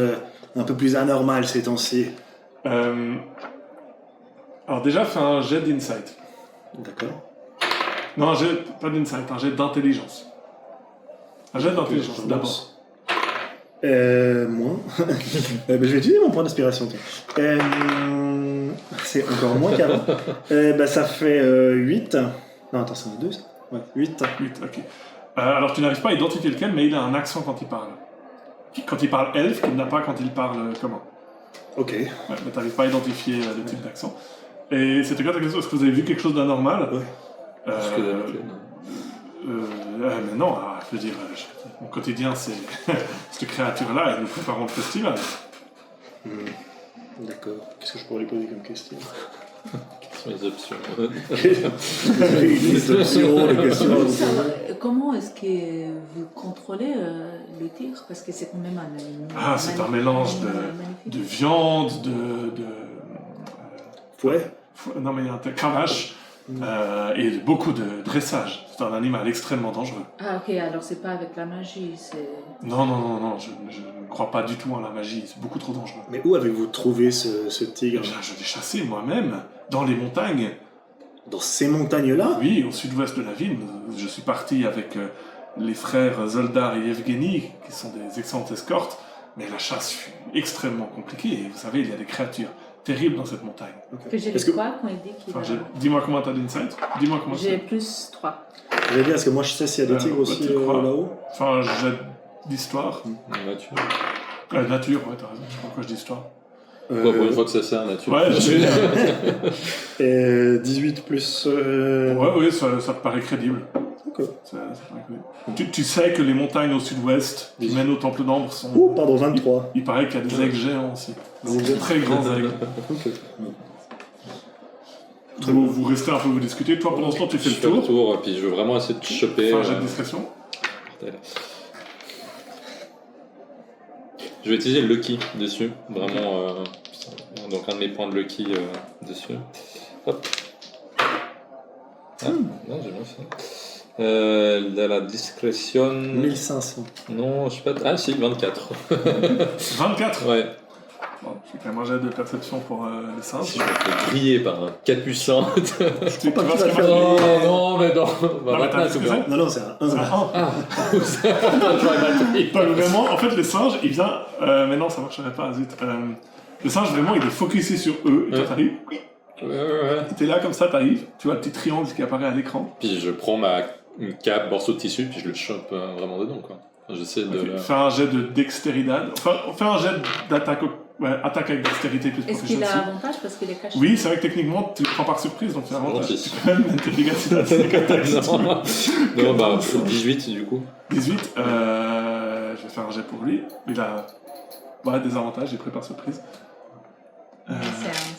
un peu plus anormales ces temps-ci? Alors déjà, fais un jet d'insight. D'accord. Non, pas d'insight, un jet d'intelligence. Un jet d'intelligence, d'abord. Moins. Je vais utiliser mon point d'inspiration. C'est encore moins qu'avant. Ça fait 8. Non, attends, c'est un 2 ça? Ouais, 8. 8, ok. Alors tu n'arrives pas à identifier lequel, mais il a un accent quand il parle. Quand il parle elfe, qu'il n'a pas quand il parle comment. Ok. Ouais, mais tu n'arrives pas à identifier le type d'accent. Et c'était quoi ta question? Est-ce que vous avez vu quelque chose d'anormal? Ouais. Parce que d'habitude. Mais non, je veux dire, mon quotidien c'est cette créature-là et nous préparons le festival. D'accord. Qu'est-ce que je pourrais lui poser comme question? Quelles sont les options? Les options, les questions. Comment est-ce que vous contrôlez le tigre? Parce que c'est quand même un animal. Ah, c'est un mélange de viande, de Fouet? non mais il y a un cravache et beaucoup de dressage. C'est un animal extrêmement dangereux. Ah ok, alors c'est pas avec la magie, c'est... Non, je ne crois pas du tout en la magie, c'est beaucoup trop dangereux. Mais où avez-vous trouvé ce tigre? Je l'ai chassé moi-même, dans les montagnes. Dans ces montagnes-là? Oui, au sud-ouest de la ville. Je suis parti avec les frères Zoldar et Evgeny, qui sont des excellentes escortes, mais la chasse fut extrêmement compliquée, et vous savez, il y a des créatures terribles dans cette montagne. Que j'ai Est-ce les que- quoi quand il dit qu'il a... Dis-moi comment t'as d'insight. Dis-moi comment J'ai c'est. plus 3. Je vais dire, est-ce que moi je sais s'il y a des tigres bah, aussi tu le crois. là-haut? Enfin, j'ai d'histoire. Nature. Nature, ouais, t'as raison. Je sais pas pourquoi je dis histoire. Ouais, pour une fois que ça sert, nature. Ouais, je sais. 18 plus... Ouais, ça te paraît crédible. Ok. C'est pas connu. Tu sais que les montagnes au sud-ouest qui mènent au Temple d'Ambre sont... Oh, pardon, 23. Il paraît qu'il y a des aigles géants aussi. Des Des très grands aigles. Ok. Vous restez un peu, vous discutez. Toi, pendant ce temps, tu fais Je le fais le tour. tour, puis je veux vraiment essayer de choper. Fais un jet de discrétion. Je vais utiliser le Lucky dessus, vraiment. Donc un de mes points de Lucky dessus. Hop. Ah, non, j'ai bien fait. La discrétion. 1500. Non, je sais pas. Ah, si, 24. 24. Ouais. Bon, je fais quand même un jet de perception pour les singes. Si je me fais griller par un capucin. Tu pas vois que ce tu que vas moi, faire. Non, mais non. Bah, mais maintenant, t'as c'est dit ce que bien. Non, non, c'est un 1. Ah, j'aurais mal pris. Pas vraiment. En fait, le singe, il vient. Mais non, ça marcherait pas, zut. Le singe, vraiment, il est focusé sur eux. Et toi, Ouais. t'arrives. Ouais. T'es là comme ça, t'arrives. Tu vois le petit triangle qui apparaît à l'écran. Puis je prends une cape, morceau de tissu, puis je le chope vraiment dedans, quoi. J'essaie de. Ok. Fais un jet de dextéridad. Enfin, fais un jet d'attaque. Ouais, attaque avec dextérité plus Est-ce qu'il a proficiency. avantage parce qu'il est caché? Oui, c'est vrai que techniquement, tu le prends par surprise, donc c'est avantage. gentil. Tu peux même mettre tes dégâts si t'as des attaques. si tu veux. Non, bah, 18 du coup. 18, je vais faire un jet pour lui. Il a des avantages, j'ai pris par surprise. C'est un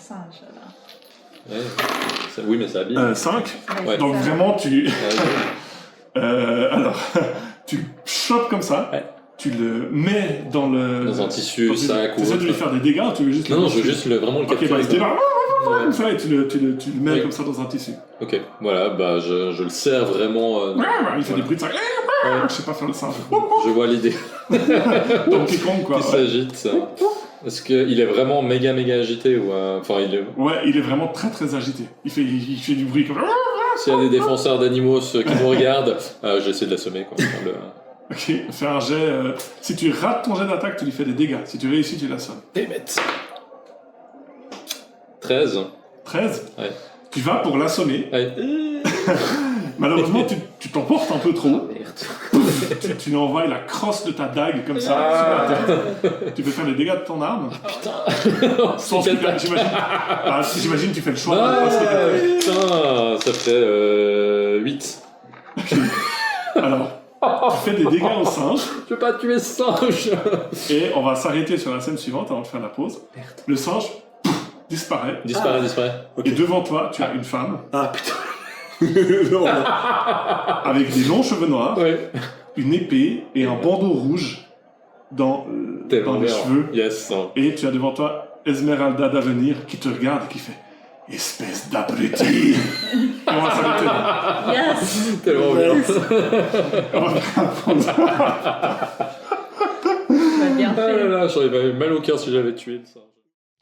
singe là. Ouais. Oui, mais ça habille. 5. Ouais. Donc vraiment, tu... Ouais. alors, tu le chopes comme ça, Ouais. tu le mets dans le... Dans un tissu, dans une- sac ou Tu essaies de lui autre. faire des dégâts ou tu veux juste Non, le je veux juste vraiment le Ok, capturer. bah il se débarque, Ouais. comme ça, et tu le mets Oui. comme ça dans un tissu. Ok, voilà, bah je le sers vraiment. Il fait voilà. des bruits de ça. Ouais. Je sais pas faire le singe. Je vois l'idée. Donkey Kong, quoi. Il s'agite. Est-ce qu'il est vraiment méga agité ou enfin il est... Ouais, il est vraiment très très agité. Il fait du bruit comme... S'il y a des défenseurs d'animaux qui nous regardent, j'essaie de l'assommer quoi. Ok, fais un jet. Si tu rates ton jet d'attaque, tu lui fais des dégâts. Si tu réussis, tu l'assommes. Démette. 13. 13. Ouais. Tu vas pour l'assommer. Ouais. Malheureusement, tu t'emportes un peu trop. Merde. Tu lui envoies la crosse de ta dague comme ça Ah. sur la tête. Tu peux faire les dégâts de ton arme. Putain. Sans C'est que- j'imagine tu fais le choix. de la crosse que Ah, t'as. putain, ça fait 8. Alors, tu fais des dégâts au singe. Je veux pas tuer ce singe. Et on va s'arrêter sur la scène suivante avant de faire la pause. Le singe disparaît. Disparaît. Et devant toi, tu as une femme Ah putain. Non, non. avec des longs cheveux noirs, Ouais. une épée et un bandeau rouge dans les cheveux. Yes. Et tu as devant toi Esmeralda d'Avenir qui te regarde et qui fait « Espèce d'abruti !» Et on va s'arrêter là. Yes! Tellement bien. On va faire la pause. Tu as bien Ah là fait. là, j'aurais mal au cœur si j'avais tué le singe.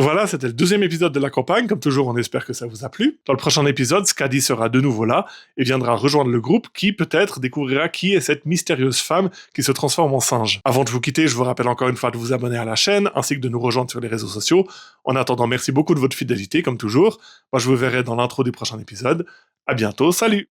Voilà, c'était le 2e épisode de la campagne. Comme toujours, on espère que ça vous a plu. Dans le prochain épisode, Skadi sera de nouveau là et viendra rejoindre le groupe qui, peut-être, découvrira qui est cette mystérieuse femme qui se transforme en singe. Avant de vous quitter, je vous rappelle encore une fois de vous abonner à la chaîne ainsi que de nous rejoindre sur les réseaux sociaux. En attendant, merci beaucoup de votre fidélité, comme toujours. Moi, je vous verrai dans l'intro du prochain épisode. À bientôt, salut!